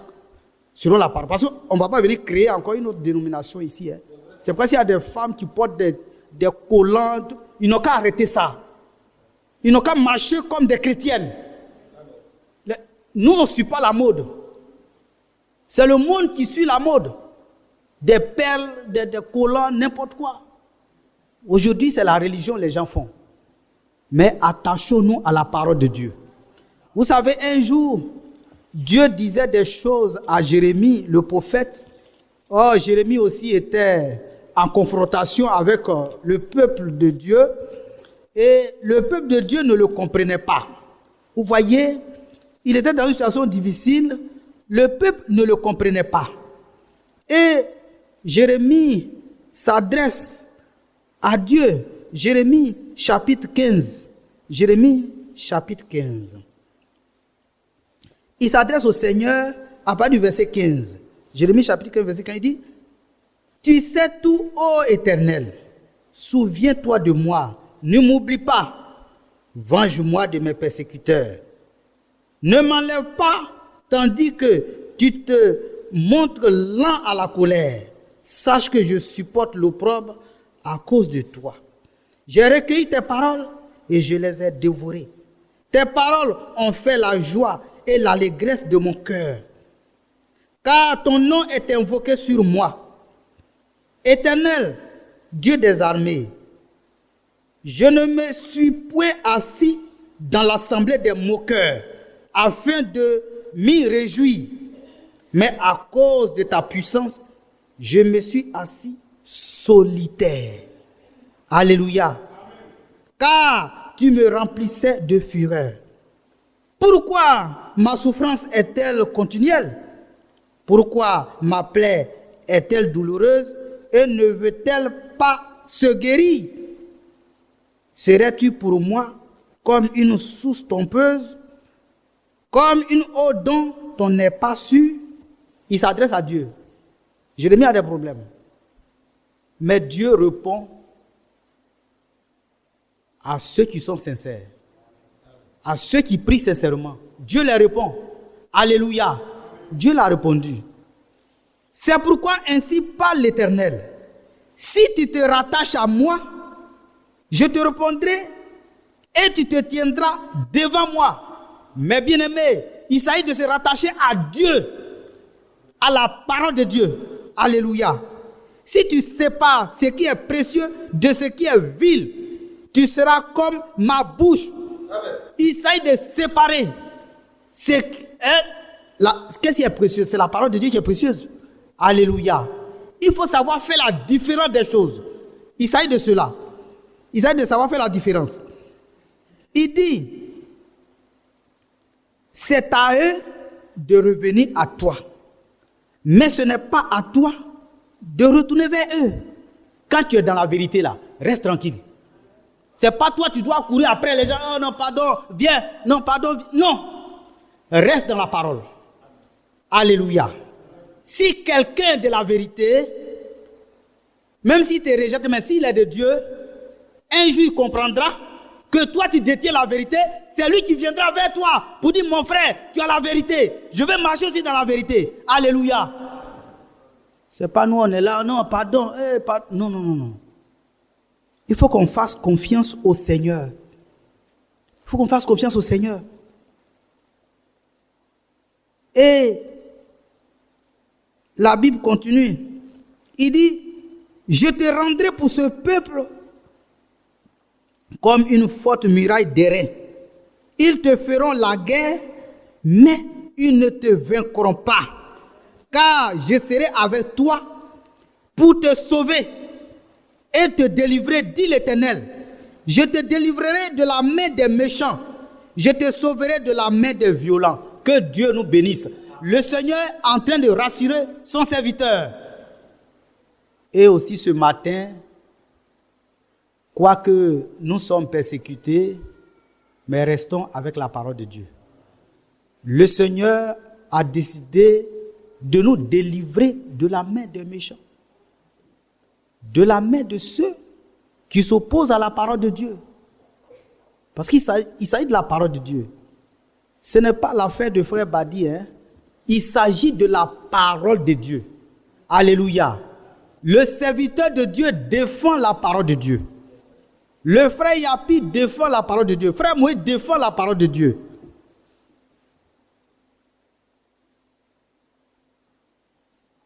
selon la parole. Parce qu'on ne va pas venir créer encore une autre dénomination ici. Hein. C'est pourquoi s'il y a des femmes qui portent des collants, ils n'ont qu'à arrêter ça. Ils n'ont qu'à marcher comme des chrétiennes. Nous, on ne suit pas la mode. C'est le monde qui suit la mode. Des perles, des collants, n'importe quoi. Aujourd'hui, c'est la religion que les gens font. Mais attachons-nous à la parole de Dieu. Vous savez, un jour, Dieu disait des choses à Jérémie, le prophète. Oh, Jérémie aussi était en confrontation avec le peuple de Dieu. Et le peuple de Dieu ne le comprenait pas. Vous voyez, il était dans une situation difficile. Le peuple ne le comprenait pas. Et Jérémie s'adresse à Dieu. Jérémie chapitre 15. Jérémie chapitre 15. Il s'adresse au Seigneur à partir du verset 15. Jérémie chapitre 15, verset 15, il dit, « Tu sais tout, ô Éternel, souviens-toi de moi, ne m'oublie pas, venge-moi de mes persécuteurs. Ne m'enlève pas, tandis que tu te montres lent à la colère. Sache que je supporte l'opprobre à cause de toi. J'ai recueilli tes paroles et je les ai dévorées. Tes paroles ont fait la joie et l'allégresse de mon cœur. Car ton nom est invoqué sur moi. Éternel, Dieu des armées, je ne me suis point assis dans l'assemblée des moqueurs afin de m'y réjouir. Mais à cause de ta puissance, je me suis assis solitaire. Alléluia. Car tu me remplissais de fureur. Pourquoi ma souffrance est-elle continuelle? Pourquoi ma plaie est-elle douloureuse et ne veut-elle pas se guérir? Serais-tu pour moi comme une source trompeuse, comme une eau dont on n'est pas sûr? Il s'adresse à Dieu. Jérémie a des problèmes. Mais Dieu répond à ceux qui sont sincères. à ceux qui prient sincèrement. Dieu leur répond. Alléluia. Dieu l'a répondu. C'est pourquoi ainsi parle l'Éternel. Si tu te rattaches à moi, je te répondrai et tu te tiendras devant moi. Mais bien aimé, il s'agit de se rattacher à Dieu, à la parole de Dieu. Alléluia. Si tu sépares ce qui est précieux de ce qui est vil, tu seras comme ma bouche. Il s'agit de séparer. Qu'est-ce qui est précieux? C'est la parole de Dieu qui est précieuse. Alléluia. Il faut savoir faire la différence des choses. Il s'agit de cela. Il s'agit de savoir faire la différence. Il dit, c'est à eux de revenir à toi. Mais ce n'est pas à toi de retourner vers eux. Quand tu es dans la vérité là, reste tranquille. C'est pas toi, tu dois courir après les gens. Oh non, pardon, viens. Non, pardon, non. Reste dans la parole. Alléluia. Si quelqu'un de la vérité, même s'il te rejette, mais s'il est de Dieu, un jour il comprendra que toi tu détiens la vérité. C'est lui qui viendra vers toi pour dire, mon frère, tu as la vérité. Je vais marcher aussi dans la vérité. Alléluia. C'est pas nous, on est là, non, pardon. Non, non, non, non. Il faut qu'on fasse confiance au Seigneur. Il faut qu'on fasse confiance au Seigneur. Et la Bible continue. Il dit, je te rendrai pour ce peuple comme une forte muraille d'airain. Ils te feront la guerre, mais ils ne te vaincront pas. Car je serai avec toi pour te sauver et te délivrer, dit l'Éternel. Je te délivrerai de la main des méchants. Je te sauverai de la main des violents. Que Dieu nous bénisse. Le Seigneur est en train de rassurer son serviteur. Et aussi ce matin, quoique nous sommes persécutés, mais restons avec la parole de Dieu. Le Seigneur a décidé de nous délivrer de la main des méchants, de la main de ceux qui s'opposent à la parole de Dieu. Parce qu'il s'agit de la parole de Dieu. Ce n'est pas l'affaire de frère Badi, hein? Il s'agit de la parole de Dieu. Alléluia. Le serviteur de Dieu défend la parole de Dieu. Le frère Yapi défend la parole de Dieu. Frère Moïse défend la parole de Dieu.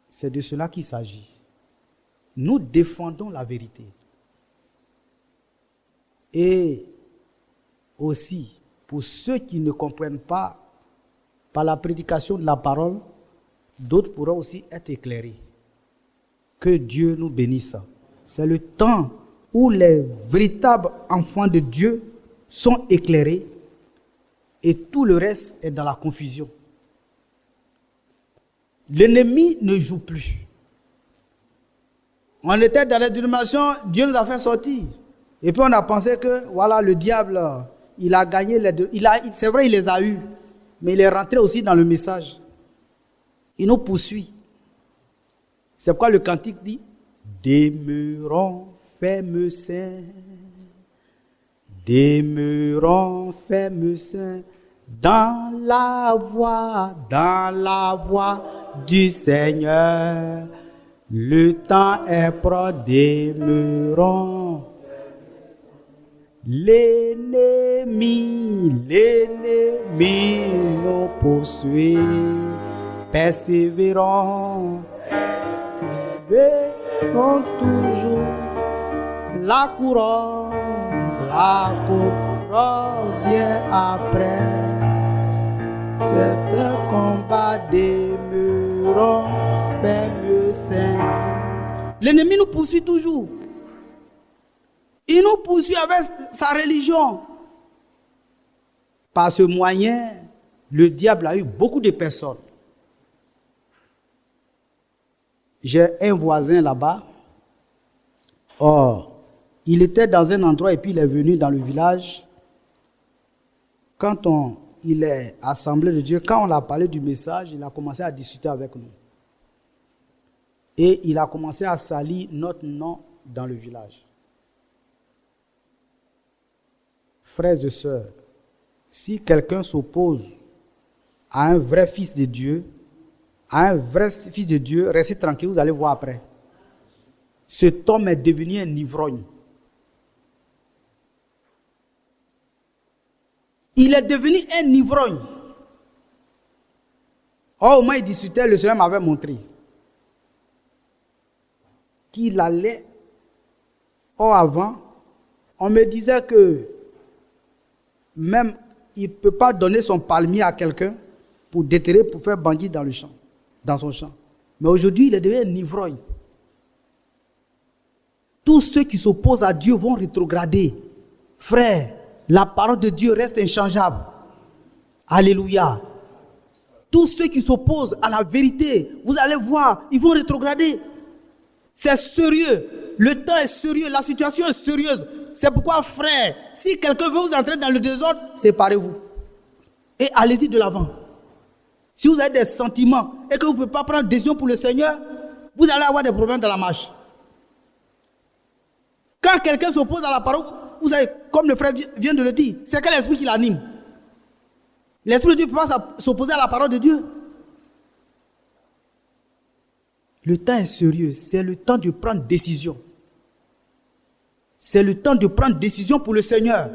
C'est de cela qu'il s'agit. Nous défendons la vérité. Et aussi, pour ceux qui ne comprennent pas, par la prédication de la parole, d'autres pourront aussi être éclairés. Que Dieu nous bénisse. C'est le temps où les véritables enfants de Dieu sont éclairés et tout le reste est dans la confusion. L'ennemi ne joue plus. On était dans la dénomination, Dieu nous a fait sortir. Et puis on a pensé que voilà, le diable, il a gagné les deux. C'est vrai, il les a eus. Mais il est rentré aussi dans le message. Il nous poursuit. C'est pourquoi le cantique dit, demeurons fermes saints, demeurons fermes saints, dans la voie du Seigneur. Le temps est proche, demeurons. L'ennemi nous poursuit, persévérons, verrons toujours la couronne vient après. C'est un combat, demeurons fermes saints. L'ennemi nous poursuit toujours. Il nous poursuit avec sa religion. Par ce moyen, le diable a eu beaucoup de personnes. J'ai un voisin là-bas. Or, il était dans un endroit et puis il est venu dans le village. Quand il est assemblé de Dieu, quand on a parlé du message, il a commencé à discuter avec nous. Et il a commencé à salir notre nom dans le village. Frères et sœurs, si quelqu'un s'oppose à un vrai fils de Dieu, restez tranquille, vous allez voir après. Cet homme est devenu un ivrogne. Il est devenu un ivrogne. Au moins il discutait, le Seigneur m'avait montré qu'il allait. Avant, on me disait que même il ne peut pas donner son palmier à quelqu'un pour déterrer, pour faire bandit dans son champ. Mais aujourd'hui, il est devenu un ivrogne. Tous ceux qui s'opposent à Dieu vont rétrograder. Frère, la parole de Dieu reste inchangeable. Alléluia. Tous ceux qui s'opposent à la vérité, vous allez voir, ils vont rétrograder. C'est sérieux. Le temps est sérieux. La situation est sérieuse. C'est pourquoi, frère, si quelqu'un veut vous entrer dans le désordre, séparez-vous. Et allez-y de l'avant. Si vous avez des sentiments et que vous ne pouvez pas prendre décision pour le Seigneur, vous allez avoir des problèmes dans la marche. Quand quelqu'un s'oppose à la parole, vous savez, comme le frère vient de le dire, c'est quel esprit qui l'anime? L'esprit de Dieu ne peut pas s'opposer à la parole de Dieu. Le temps est sérieux. C'est le temps de prendre décision. C'est le temps de prendre décision pour le Seigneur.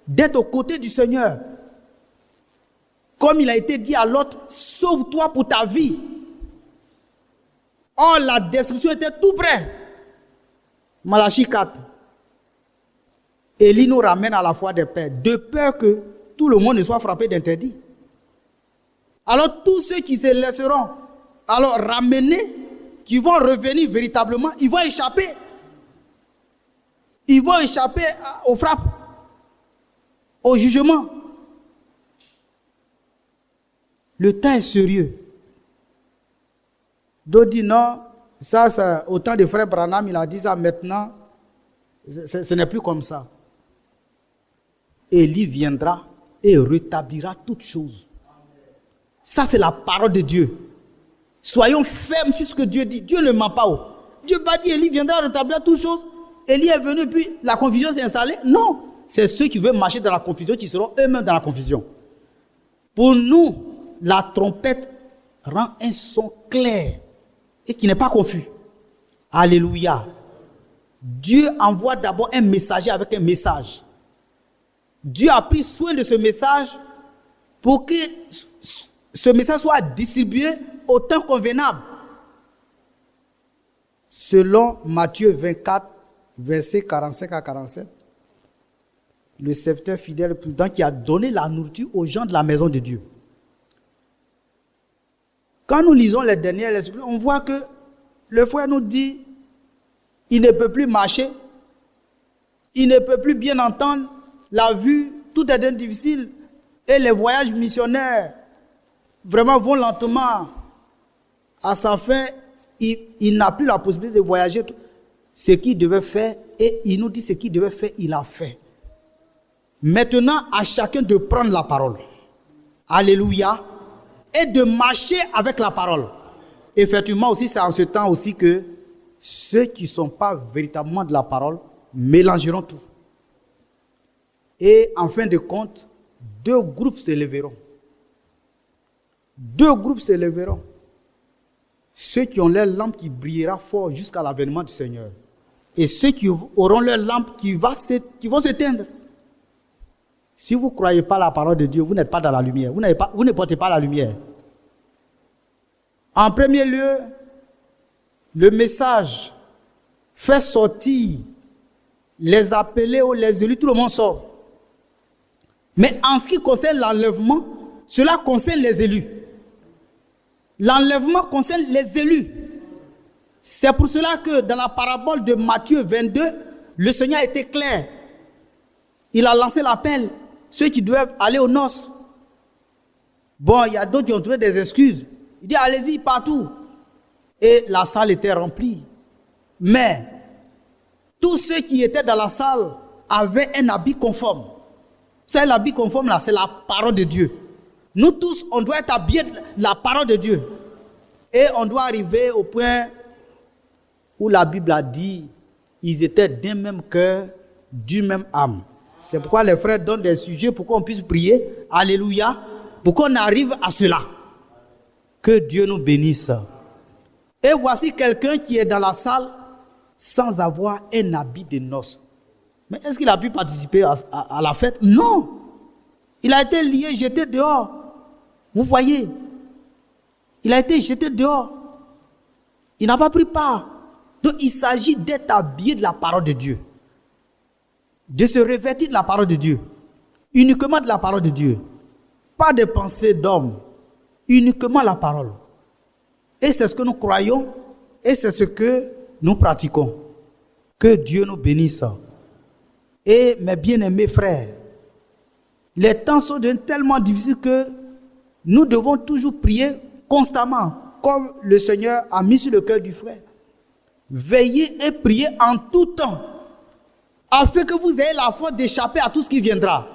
D'être aux côtés du Seigneur. Comme il a été dit à l'autre, sauve-toi pour ta vie. Or, la destruction était tout près. Malachie 4. Élie nous ramène à la foi des pères, de peur que tout le monde ne soit frappé d'interdit. Alors, tous ceux qui se laisseront alors ramener, qui vont revenir véritablement, ils vont échapper. Ils vont échapper aux frappes, au jugement. Le temps est sérieux. D'autres disent non, ça c'est au temps de frère Branham, il a dit ça maintenant, ce n'est plus comme ça. Élie viendra et rétablira toutes choses. Ça c'est la parole de Dieu. Soyons fermes sur ce que Dieu dit. Dieu ne ment pas. Dieu n'a pas dit Élie viendra rétablir toutes choses. Élie est venu puis la confusion s'est installée. Non, c'est ceux qui veulent marcher dans la confusion qui seront eux-mêmes dans la confusion. Pour nous, la trompette rend un son clair et qui n'est pas confus. Alléluia. Dieu envoie d'abord un messager avec un message. Dieu a pris soin de ce message pour que ce message soit distribué au temps convenable. Selon Matthieu 24, versets 45 à 47, le serviteur fidèle et prudent qui a donné la nourriture aux gens de la maison de Dieu. Quand nous lisons les dernières lectures, on voit que le frère nous dit, il ne peut plus marcher, il ne peut plus bien entendre, la vue, tout est difficile, et les voyages missionnaires vraiment vont lentement à sa fin, il n'a plus la possibilité de voyager. Ce qu'il devait faire, et il nous dit ce qu'il devait faire, il a fait. Maintenant, à chacun de prendre la parole. Alléluia. Et de marcher avec la parole. Effectivement aussi, c'est en ce temps aussi que ceux qui ne sont pas véritablement de la parole mélangeront tout. Et en fin de compte, deux groupes s'élèveront. Deux groupes s'élèveront. Ceux qui ont leur lampe qui brillera fort jusqu'à l'avènement du Seigneur. Et ceux qui auront leur lampe qui vont s'éteindre. Si vous ne croyez pas la parole de Dieu, vous n'êtes pas dans la lumière. Vous ne portez pas la lumière. En premier lieu, le message fait sortir les appelés ou les élus, tout le monde sort. Mais en ce qui concerne l'enlèvement, cela concerne les élus. L'enlèvement concerne les élus. C'est pour cela que dans la parabole de Matthieu 22, le Seigneur a été clair. Il a lancé l'appel. Ceux qui doivent aller aux noces. Bon, il y a d'autres qui ont trouvé des excuses. Il dit, allez-y partout. Et la salle était remplie. Mais, tous ceux qui étaient dans la salle avaient un habit conforme. Vous savez, l'habit conforme là, c'est la parole de Dieu. Nous tous, on doit être habillés de la parole de Dieu. Et on doit arriver au point où la Bible a dit, ils étaient d'un même cœur, d'une même âme. C'est pourquoi les frères donnent des sujets pour qu'on puisse prier. Alléluia. Pour qu'on arrive à cela. Que Dieu nous bénisse. Et voici quelqu'un qui est dans la salle sans avoir un habit de noces. Mais est-ce qu'il a pu participer à la fête? Non. Il a été lié, jeté dehors. Vous voyez? Il a été jeté dehors. Il n'a pas pris part. Donc il s'agit d'être habillé de la parole de Dieu. De se revêtir de la parole de Dieu. Uniquement de la parole de Dieu. Pas de pensée d'homme. Uniquement la parole. Et c'est ce que nous croyons. Et c'est ce que nous pratiquons. Que Dieu nous bénisse. Et mes bien-aimés frères, les temps sont devenus tellement difficiles que nous devons toujours prier constamment, comme le Seigneur a mis sur le cœur du frère. Veillez et priez en tout temps, afin que vous ayez la force d'échapper à tout ce qui viendra.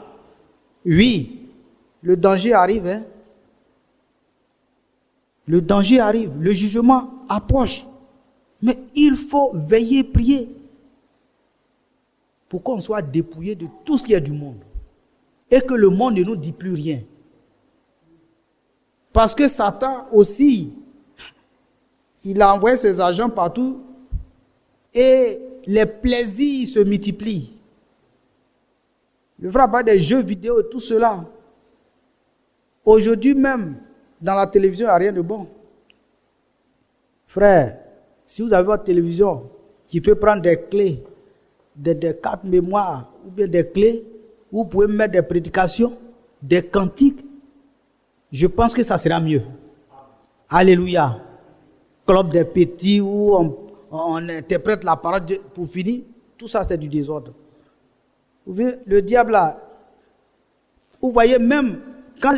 Oui, le danger arrive. Hein? Le danger arrive, le jugement approche. Mais il faut veiller et prier pour qu'on soit dépouillé de tout ce qui est du monde. Et que le monde ne nous dit plus rien. Parce que Satan aussi, il a envoyé ses agents partout et les plaisirs se multiplient. Le frère parle des jeux vidéo et tout cela. Aujourd'hui même, dans la télévision, il n'y a rien de bon. Frère, si vous avez votre télévision qui peut prendre des clés, des cartes mémoire ou bien des clés, vous pouvez mettre des prédications, des cantiques, je pense que ça sera mieux. Alléluia. Club des petits où on interprète la parole pour finir, tout ça c'est du désordre. Vous voyez, le diable là, vous voyez même quand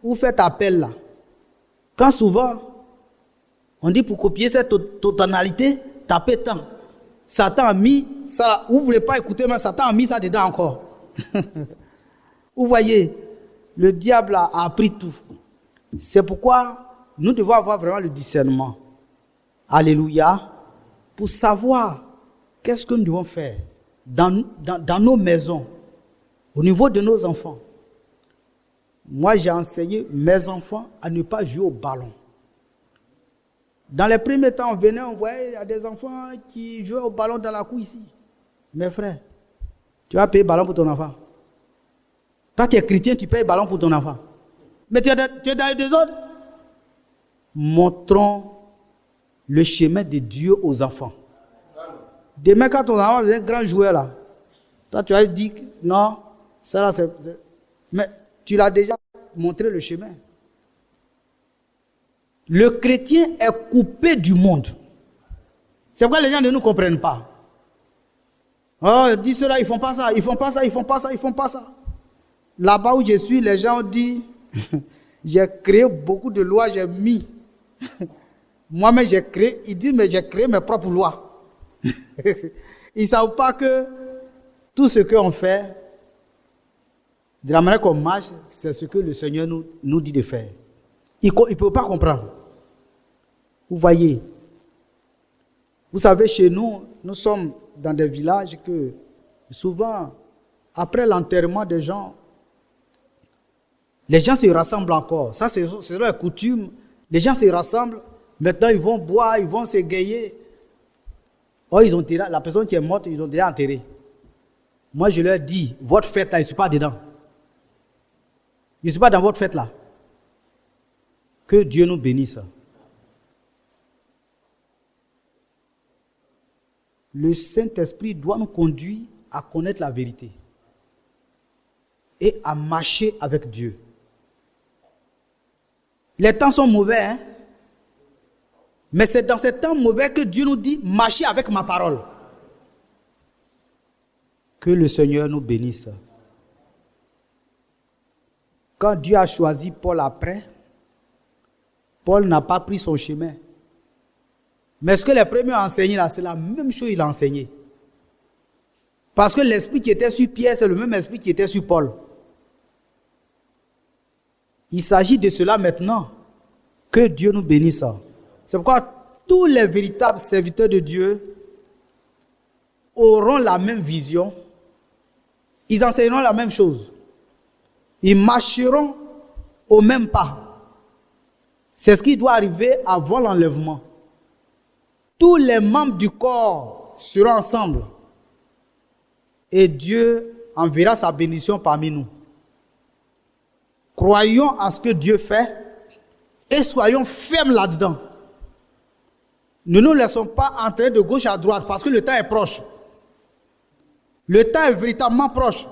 vous faites appel là, quand souvent on dit pour copier cette tonalité, tapez tant. Satan a mis ça, vous ne voulez pas écouter, mais Satan a mis ça dedans encore. Vous voyez, le diable a appris tout. C'est pourquoi nous devons avoir vraiment le discernement. Alléluia. Pour savoir qu'est-ce que nous devons faire dans nos maisons, au niveau de nos enfants. Moi, j'ai enseigné mes enfants à ne pas jouer au ballon. Dans les premiers temps, on venait, on voyait, il y a des enfants qui jouaient au ballon dans la cour ici. Mes frères, tu vas payer le ballon pour ton enfant. Toi, tu es chrétien, tu payes le ballon pour ton enfant. Mais tu es dans le désordre. Montrons le chemin de Dieu aux enfants. Demain, quand ton enfant est un grand joueur là, toi, tu vas lui dire, non, ça là, c'est... Mais tu l'as déjà montré le chemin. Le chrétien est coupé du monde. C'est pourquoi les gens ne nous comprennent pas. Oh, dis cela, ils font pas ça, ils font pas ça, ils font pas ça, ils font pas ça. Là-bas où je suis, les gens ont dit, j'ai créé beaucoup de lois, j'ai mis. Moi-même, j'ai créé, ils disent, mais j'ai créé mes propres lois. Ils ne savent pas que tout ce qu'on fait, de la manière qu'on marche, c'est ce que le Seigneur nous dit de faire. Ils ne peuvent pas comprendre. Vous voyez, vous savez, chez nous, nous sommes dans des villages que souvent, après l'enterrement des gens, les gens se rassemblent encore. Ça, c'est leur coutume. Les gens se rassemblent. Maintenant, ils vont boire, ils vont s'égayer. Oh, ils ont tiré, la personne qui est morte, ils l'ont déjà enterrée. Moi, je leur dis, votre fête là, je ne suis pas dedans. Je ne suis pas dans votre fête là. Que Dieu nous bénisse. Le Saint-Esprit doit nous conduire à connaître la vérité et à marcher avec Dieu. Les temps sont mauvais, hein? Mais c'est dans ces temps mauvais que Dieu nous dit, marchez avec ma parole. Que le Seigneur nous bénisse. Quand Dieu a choisi Paul après, Paul n'a pas pris son chemin. Mais ce que les premiers ont enseigné là, c'est la même chose qu'il a enseigné. Parce que l'esprit qui était sur Pierre, c'est le même esprit qui était sur Paul. Il s'agit de cela maintenant. Que Dieu nous bénisse. C'est pourquoi tous les véritables serviteurs de Dieu auront la même vision Ils enseigneront la même chose. Ils marcheront au même pas. C'est ce qui doit arriver avant l'enlèvement. Tous les membres du corps seront ensemble. Et Dieu enverra sa bénédiction parmi nous. Croyons à ce que Dieu fait et soyons fermes là-dedans. Ne nous laissons pas entrer de gauche à droite parce que le temps est proche. Le temps est véritablement proche.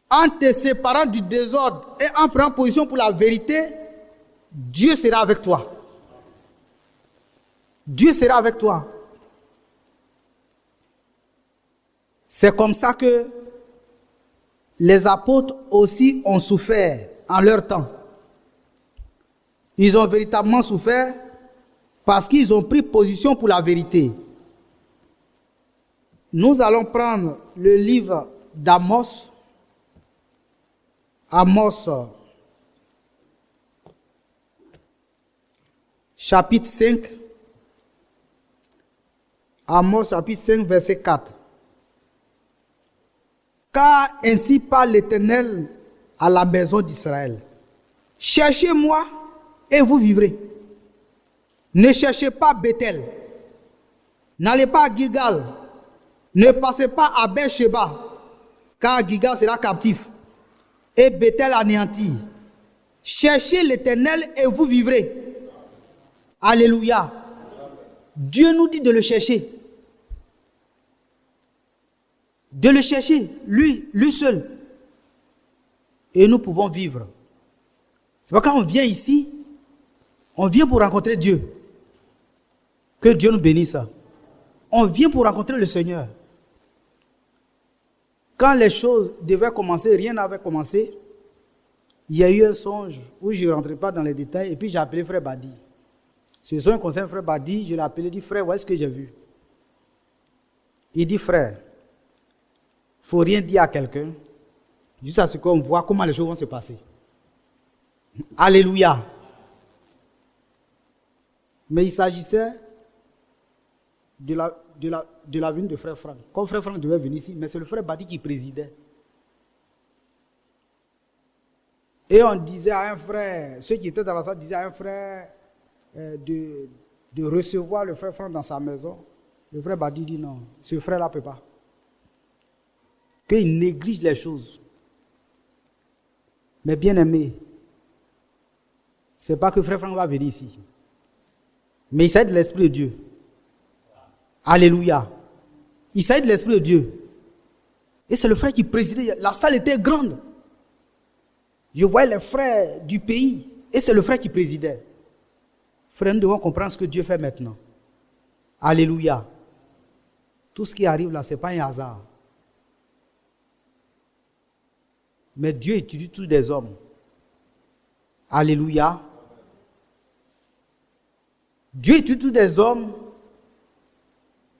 En te séparant du désordre et en prenant position pour la vérité, Dieu sera avec toi. Dieu sera avec toi. C'est comme ça que les apôtres aussi ont souffert en leur temps. Ils ont véritablement souffert parce qu'ils ont pris position pour la vérité. Nous allons prendre le livre d'Amos. Amos, chapitre 5. Amos, chapitre 5, verset 4. Car ainsi parle l'Éternel à la maison d'Israël. Cherchez-moi et vous vivrez. Ne cherchez pas Bethel. N'allez pas à Gilgal. Ne passez pas à Beersheba, car Gilgal sera captif et Bethel anéanti. Cherchez l'Éternel et vous vivrez. Alléluia. Dieu nous dit de le chercher. De le chercher, lui seul. Et nous pouvons vivre. C'est pas quand on vient ici, on vient pour rencontrer Dieu. Que Dieu nous bénisse. On vient pour rencontrer le Seigneur. Quand les choses devaient commencer, rien n'avait commencé. Il y a eu un songe où je ne rentrais pas dans les détails et puis j'ai appelé frère Badi. Ce songe concerne frère Badi, je l'ai appelé, dit frère, où est-ce que j'ai vu? Il dit frère, il ne faut rien dire à quelqu'un, juste à ce qu'on voit comment les choses vont se passer. Alléluia. Mais il s'agissait de la venue de frère Franck. Comme frère Franck devait venir ici, mais c'est le frère Badi qui présidait. Et on disait à un frère, ceux qui étaient dans la salle disaient à un frère de recevoir le frère Franck dans sa maison. Le frère Badi dit non, ce frère-là ne peut pas. Qu'il néglige les choses. Mais bien aimé, ce n'est pas que frère Franck va venir ici. Mais il s'agit de l'Esprit de Dieu. Alléluia. Il s'agit de l'Esprit de Dieu. Et c'est le frère qui présidait. La salle était grande. Je voyais les frères du pays. Et c'est le frère qui présidait. Frère, nous devons comprendre ce que Dieu fait maintenant. Alléluia. Tout ce qui arrive là, ce n'est pas un hasard. Mais Dieu étudie tous des hommes. Alléluia. Dieu étudie tous des hommes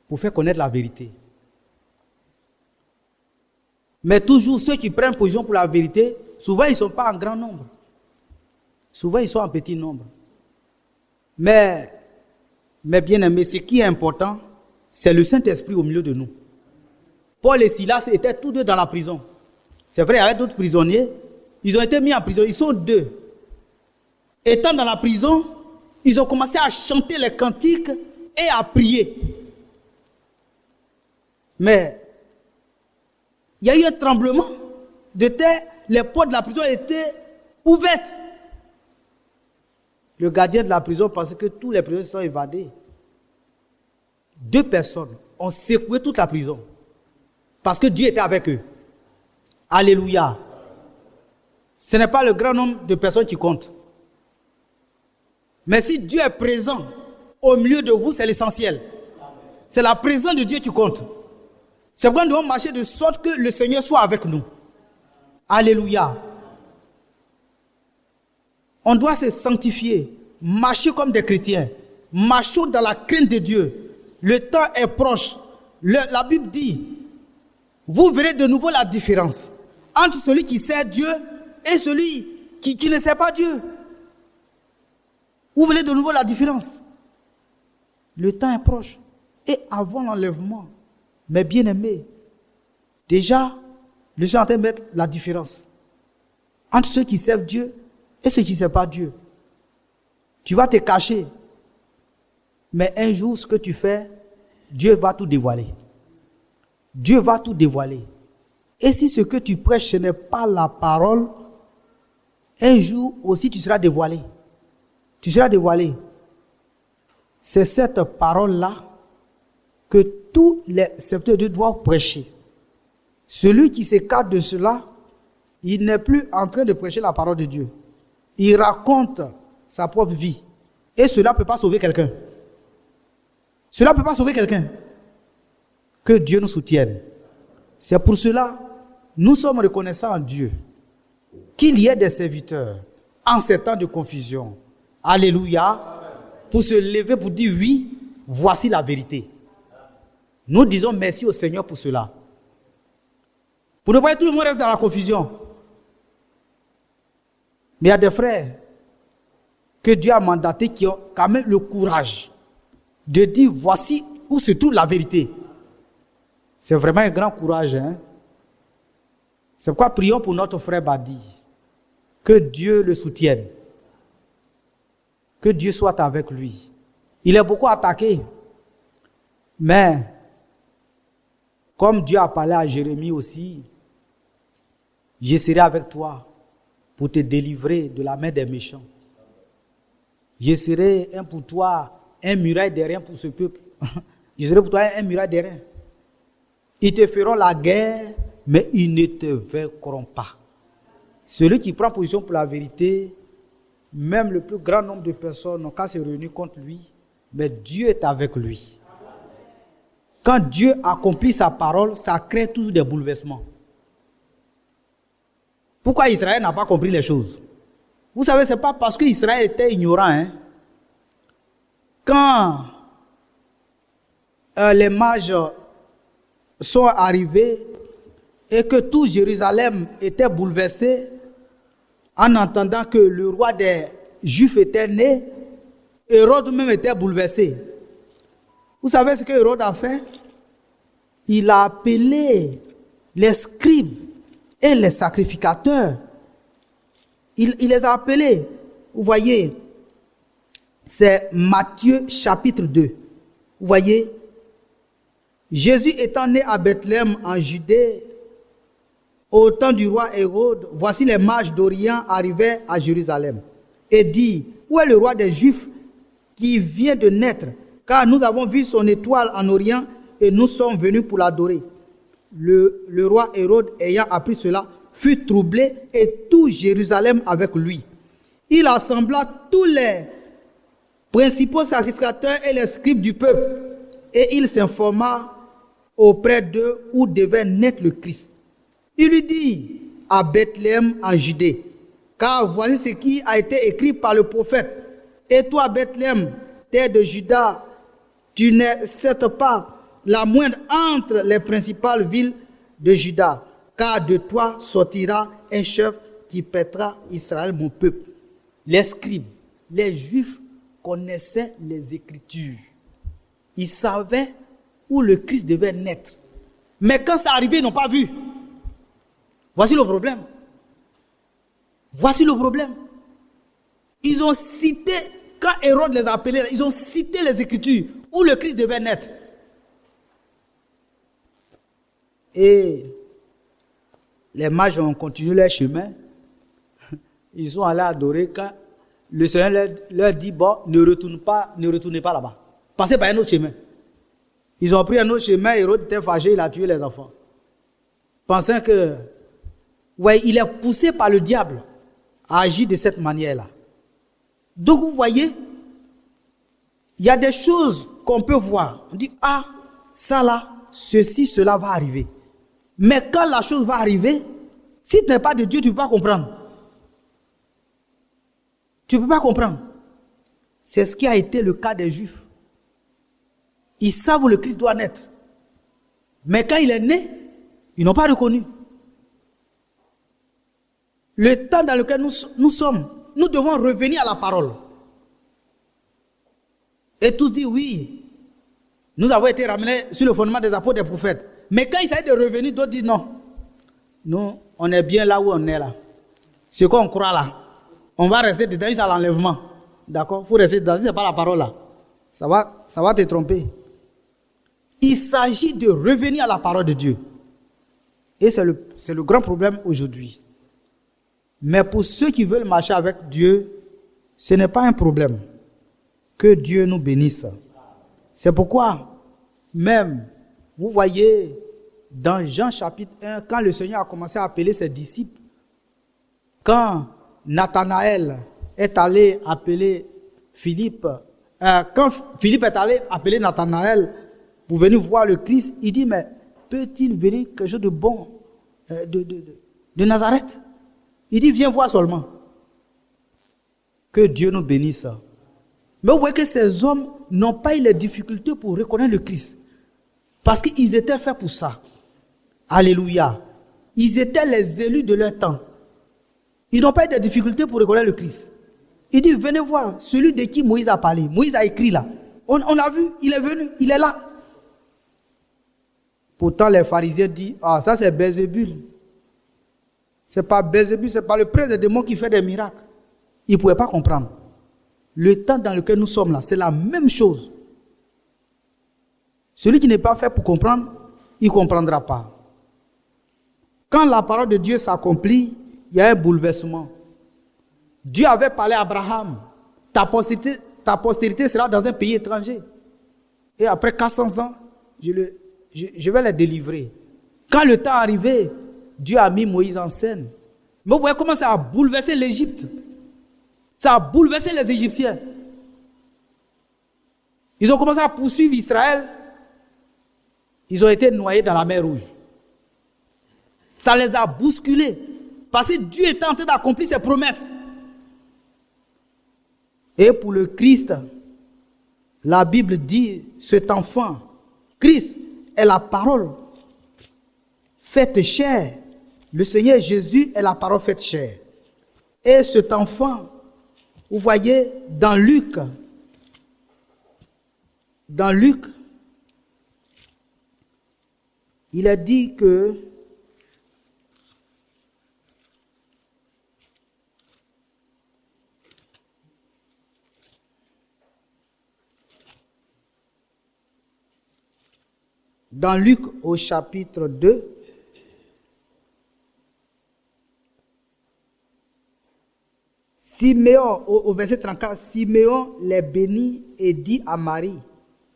pour faire connaître la vérité. Mais toujours ceux qui prennent position pour la vérité, souvent ils ne sont pas en grand nombre. Souvent ils sont en petit nombre. Mais bien aimé, ce qui est important, c'est le Saint-Esprit au milieu de nous. Paul et Silas étaient tous deux dans la prison. C'est vrai, il y avait d'autres prisonniers. Ils ont été mis en prison. Ils sont deux. Étant dans la prison, ils ont commencé à chanter les cantiques et à prier. Mais il y a eu un tremblement de terre. Les portes de la prison étaient ouvertes. Le gardien de la prison pensait que tous les prisonniers sont évadés. 2 personnes ont secoué toute la prison. Parce que Dieu était avec eux. Alléluia. Ce n'est pas le grand nombre de personnes qui comptent. Mais si Dieu est présent au milieu de vous, c'est l'essentiel. C'est la présence de Dieu qui compte. C'est pourquoi nous devons marcher de sorte que le Seigneur soit avec nous. Alléluia. On doit se sanctifier, marcher comme des chrétiens, marcher dans la crainte de Dieu. Le temps est proche. La Bible dit, vous verrez de nouveau la différence entre celui qui sert Dieu et celui qui ne sert pas Dieu. Vous verrez de nouveau la différence. Le temps est proche. Et avant l'enlèvement, mes bien-aimés, Déjà, je suis en train de mettre la différence entre ceux qui servent Dieu et ceux qui ne servent pas Dieu. Tu vas te cacher. Mais un jour, ce que tu fais, Dieu va tout dévoiler. Dieu va tout dévoiler. Et si ce que tu prêches, ce n'est pas la parole, un jour aussi tu seras dévoilé. Tu seras dévoilé. C'est cette parole-là que tous les serviteurs de Dieu doivent prêcher. Celui qui s'écarte de cela, il n'est plus en train de prêcher la parole de Dieu. Il raconte sa propre vie. Et cela ne peut pas sauver quelqu'un. Cela ne peut pas sauver quelqu'un. Que Dieu nous soutienne. C'est pour cela, nous sommes reconnaissants en Dieu qu'il y ait des serviteurs en ces temps de confusion. Alléluia. Pour se lever, pour dire oui, voici la vérité. Nous disons merci au Seigneur pour cela. Pour ne pas que tout le monde reste dans la confusion. Mais il y a des frères que Dieu a mandatés qui ont quand même le courage de dire voici où se trouve la vérité. C'est vraiment un grand courage. Hein? C'est pourquoi prions pour notre frère Badi. Que Dieu le soutienne. Que Dieu soit avec lui. Il est beaucoup attaqué. Mais, comme Dieu a parlé à Jérémie aussi, je serai avec toi pour te délivrer de la main des méchants. Je serai pour toi un muraille d'airain pour ce peuple. Je serai pour toi un muraille d'airain. Ils te feront la guerre, mais ils ne te vaincront pas. Celui qui prend position pour la vérité, même le plus grand nombre de personnes n'ont qu'à se réunir contre lui, mais Dieu est avec lui. Quand Dieu accomplit sa parole, ça crée toujours des bouleversements. Pourquoi Israël n'a pas compris les choses? Vous savez, ce n'est pas parce qu'Israël était ignorant. Hein? Quand les mages sont arrivés et que tout Jérusalem était bouleversé en entendant que le roi des Juifs était né, Hérode même était bouleversé. Vous savez ce que Hérode a fait? Il a appelé les scribes et les sacrificateurs. Il les a appelés. Vous voyez, c'est Matthieu chapitre 2. Vous voyez, Jésus étant né à Bethléem en Judée, au temps du roi Hérode, voici les mages d'Orient arrivaient à Jérusalem et dit, où est le roi des Juifs qui vient de naître? Car nous avons vu son étoile en Orient et nous sommes venus pour l'adorer. Le roi Hérode, ayant appris cela, fut troublé et tout Jérusalem avec lui. Il assembla tous les principaux sacrificateurs et les scribes du peuple et il s'informa auprès d'eux où devait naître le Christ. Il lui dit, à Bethléem en Judée, car voici ce qui a été écrit par le prophète. Et toi, Bethléem, terre de Juda, tu n'es certes pas la moindre entre les principales villes de Juda, car de toi sortira un chef qui paîtra Israël, mon peuple. Les scribes, les Juifs connaissaient les Écritures. Ils savaient où le Christ devait naître. Mais quand ça arrivait, ils n'ont pas vu. Voici le problème. Voici le problème. Ils ont cité, quand Hérode les a appelés, ils ont cité les Écritures où le Christ devait naître. Et les mages ont continué leur chemin. Ils sont allés adorer quand le Seigneur leur dit, bon, ne retournez pas là-bas. Passez par un autre chemin. Ils ont pris un autre chemin, Hérode était fâché, il a tué les enfants. Pensant que, ouais, il est poussé par le diable à agir de cette manière-là. Donc vous voyez, il y a des choses qu'on peut voir. On dit, ah, ça là, ceci, cela va arriver. Mais quand la chose va arriver, si tu n'es pas de Dieu, tu ne peux pas comprendre. Tu ne peux pas comprendre. C'est ce qui a été le cas des Juifs. Ils savent où le Christ doit naître. Mais quand il est né, ils n'ont pas reconnu. Le temps dans lequel nous sommes, nous devons revenir à la parole. Et tous disent oui. Nous avons été ramenés sur le fondement des apôtres et des prophètes. Mais quand il s'agit de revenir, d'autres disent non. Nous, on est bien là où on est là. Ce qu'on croit là, on va rester dedans jusqu'à l'enlèvement. D'accord? Il faut rester dedans. Ce n'est pas la parole là. Ça va te tromper. Il s'agit de revenir à la parole de Dieu. Et c'est le grand problème aujourd'hui. Mais pour ceux qui veulent marcher avec Dieu, ce n'est pas un problème. Que Dieu nous bénisse. C'est pourquoi, même, vous voyez, dans Jean chapitre 1, quand le Seigneur a commencé à appeler ses disciples, quand Nathanaël est allé appeler Philippe, quand Philippe est allé appeler Nathanaël pour venir voir le Christ, il dit, mais peut-il venir quelque chose de bon de Nazareth? Il dit, viens voir seulement. Que Dieu nous bénisse. Mais vous voyez que ces hommes n'ont pas eu les difficultés pour reconnaître le Christ. Parce qu'ils étaient faits pour ça. Alléluia. Ils étaient les élus de leur temps. Ils n'ont pas eu de difficultés pour reconnaître le Christ. Il dit, venez voir celui de qui Moïse a parlé. Moïse a écrit là. On a vu, il est venu, il est là. Pourtant, les pharisiens disent, ah, ça c'est Belzébul. C'est pas Belzébul, c'est pas le prince des démons qui fait des miracles. Ils ne pouvaient pas comprendre. Le temps dans lequel nous sommes là, c'est la même chose. Celui qui n'est pas fait pour comprendre, il ne comprendra pas. Quand la parole de Dieu s'accomplit, il y a un bouleversement. Dieu avait parlé à Abraham, ta postérité sera dans un pays étranger. Et après 400 ans, je vais les délivrer. Quand le temps est arrivé, Dieu a mis Moïse en scène. Mais vous voyez comment ça a bouleversé l'Égypte. Ça a bouleversé les Égyptiens. Ils ont commencé à poursuivre Israël. Ils ont été noyés dans la mer Rouge. Ça les a bousculés. Parce que Dieu était en train d'accomplir ses promesses. Et pour le Christ, la Bible dit, cet enfant, Christ est la parole faite chair. Le Seigneur Jésus est la parole faite chair. Et cet enfant, vous voyez, dans Luc, il a dit que dans Luc au chapitre 2, Siméon, au verset 34, Siméon les bénit et dit à Marie,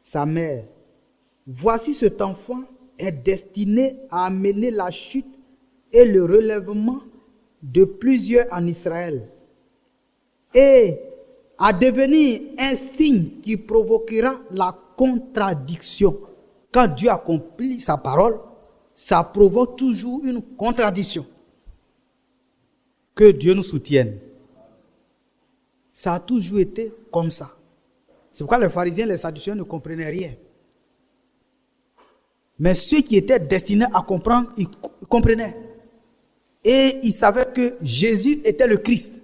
sa mère, voici cet enfant est destiné à amener la chute et le relèvement de plusieurs en Israël et à devenir un signe qui provoquera la contradiction. Quand Dieu accomplit sa parole, ça provoque toujours une contradiction. Que Dieu nous soutienne. Ça a toujours été comme ça. C'est pourquoi les pharisiens et les sadducéens ne comprenaient rien. Mais ceux qui étaient destinés à comprendre, ils comprenaient. Et ils savaient que Jésus était le Christ.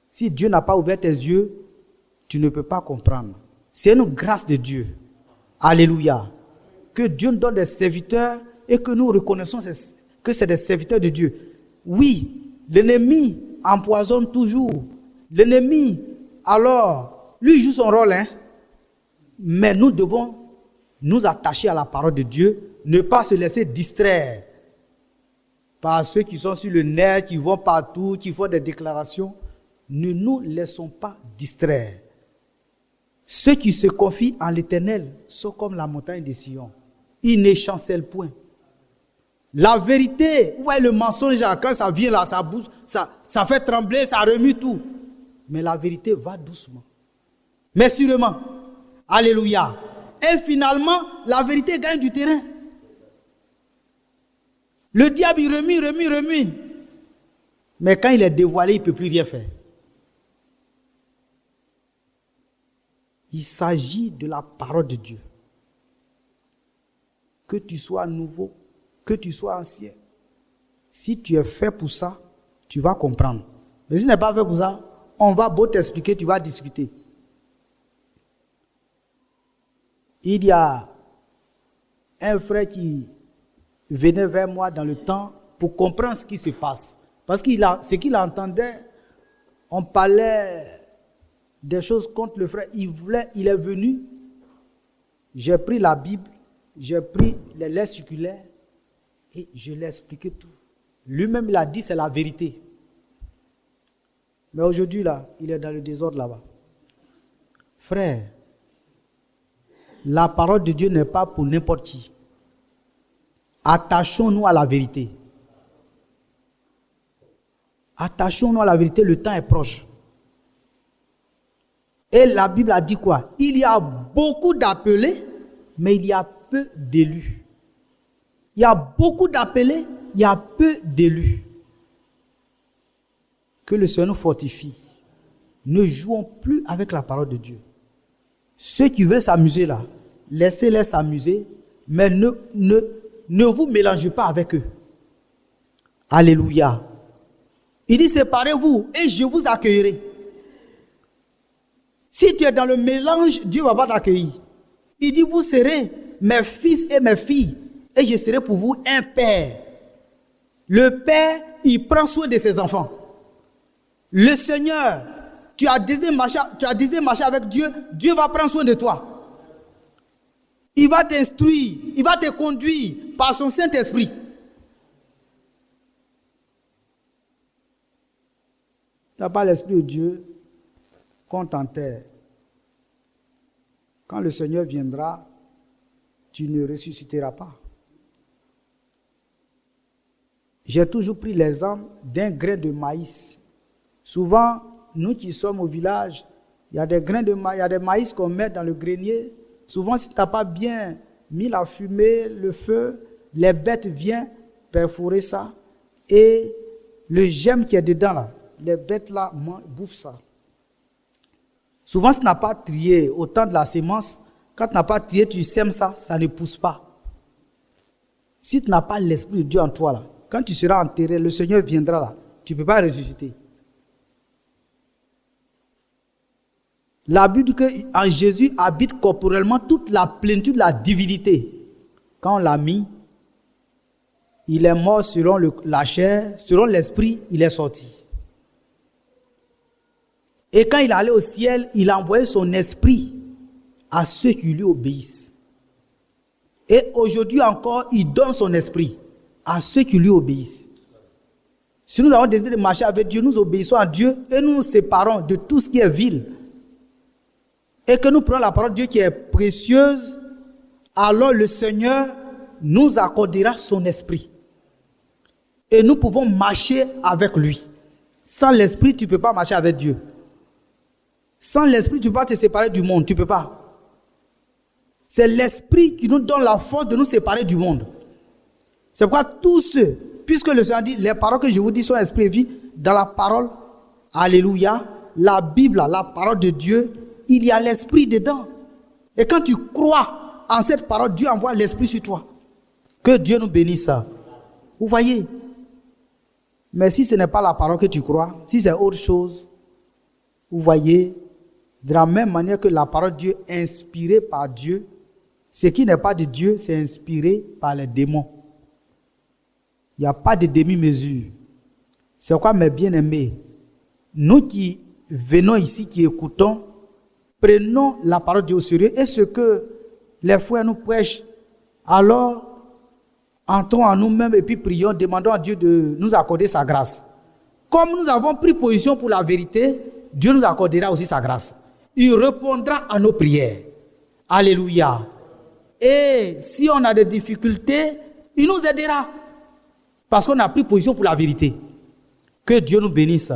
Si Dieu n'a pas ouvert tes yeux, tu ne peux pas comprendre. C'est une grâce de Dieu. Alléluia. Que Dieu nous donne des serviteurs et que nous reconnaissons que c'est des serviteurs de Dieu. Oui, l'ennemi empoisonne toujours. L'ennemi, alors, lui il joue son rôle, hein? Mais nous devons nous attacher à la parole de Dieu, ne pas se laisser distraire par ceux qui sont sur le nerf, qui vont partout, qui font des déclarations. Ne nous laissons pas distraire. Ceux qui se confient en l'Éternel sont comme la montagne de Sion. Ils n'échancellent point. La vérité, vous voyez le mensonge, quand ça vient là, ça bouge, ça fait trembler, ça remue tout. Mais la vérité va doucement. Mais sûrement. Alléluia. Et finalement, la vérité gagne du terrain. Le diable, il remue. Mais quand il est dévoilé, il ne peut plus rien faire. Il s'agit de la parole de Dieu. Que tu sois nouveau, que tu sois ancien. Si tu es fait pour ça, tu vas comprendre. Mais si tu n'es pas fait pour ça, on va beau t'expliquer, tu vas discuter. Il y a un frère qui venait vers moi dans le temps pour comprendre ce qui se passe. Parce que ce qu'il entendait, on parlait des choses contre le frère. Il est venu, j'ai pris la Bible, j'ai pris les lettres circulaires et je lui ai expliqué tout. Lui-même, il a dit c'est la vérité. Mais aujourd'hui, là, il est dans le désordre là-bas. Frère, la parole de Dieu n'est pas pour n'importe qui. Attachons-nous à la vérité. Attachons-nous à la vérité, le temps est proche. Et la Bible a dit quoi? Il y a beaucoup d'appelés, mais il y a peu d'élus. Il y a beaucoup d'appelés, il y a peu d'élus. Que le Seigneur nous fortifie. Ne jouons plus avec la parole de Dieu. Ceux qui veulent s'amuser là, laissez-les s'amuser, mais ne vous mélangez pas avec eux. Alléluia. Il dit, séparez-vous et je vous accueillerai. Si tu es dans le mélange, Dieu ne va pas t'accueillir. Il dit, vous serez mes fils et mes filles et je serai pour vous un père. Le père, il prend soin de ses enfants. Le Seigneur, tu as décidé de marcher avec Dieu, Dieu va prendre soin de toi. Il va t'instruire, il va te conduire par son Saint-Esprit. Tu n'as pas l'Esprit de Dieu, compte en terre. Quand le Seigneur viendra, tu ne ressusciteras pas. J'ai toujours pris l'exemple d'un grain de maïs. Souvent, nous qui sommes au village, il y a des grains de maïs, il y a des maïs qu'on met dans le grenier. Souvent, si tu n'as pas bien mis la fumée, le feu, les bêtes viennent perforer ça. Et le germe qui est dedans, là, les bêtes là bouffent ça. Souvent, si tu n'as pas trié au temps de la semence, quand tu n'as pas trié, tu sèmes ça, ça ne pousse pas. Si tu n'as pas l'Esprit de Dieu en toi, là, quand tu seras enterré, le Seigneur viendra là, tu ne peux pas ressusciter. La Bible dit qu'en Jésus habite corporellement toute la plénitude de la divinité. Quand on l'a mis, il est mort selon la chair, selon l'esprit, il est sorti. Et quand il est allé au ciel, il a envoyé son esprit à ceux qui lui obéissent. Et aujourd'hui encore, il donne son esprit à ceux qui lui obéissent. Si nous avons décidé de marcher avec Dieu, nous obéissons à Dieu et nous nous séparons de tout ce qui est vil. Et que nous prenons la parole de Dieu qui est précieuse, alors le Seigneur nous accordera son esprit. Et nous pouvons marcher avec lui. Sans l'esprit, tu ne peux pas marcher avec Dieu. Sans l'esprit, tu ne peux pas te séparer du monde. Tu ne peux pas. C'est l'esprit qui nous donne la force de nous séparer du monde. C'est pourquoi tous ceux, puisque le Seigneur dit, les paroles que je vous dis sont esprit et vie, dans la parole, alléluia, la Bible, la parole de Dieu, il y a l'esprit dedans. Et quand tu crois en cette parole, Dieu envoie l'esprit sur toi. Que Dieu nous bénisse. Vous voyez? Mais si ce n'est pas la parole que tu crois, si c'est autre chose, vous voyez, de la même manière que la parole de Dieu est inspirée par Dieu, ce qui n'est pas de Dieu, c'est inspiré par les démons. Il n'y a pas de demi-mesure. C'est pourquoi, mes bien-aimés, nous qui venons ici, qui écoutons, prenons la parole de Dieu au sérieux et ce que les frères nous prêchent, alors entrons en nous-mêmes et puis prions, demandons à Dieu de nous accorder sa grâce. Comme nous avons pris position pour la vérité, Dieu nous accordera aussi sa grâce. Il répondra à nos prières. Alléluia. Et si on a des difficultés, il nous aidera. Parce qu'on a pris position pour la vérité. Que Dieu nous bénisse.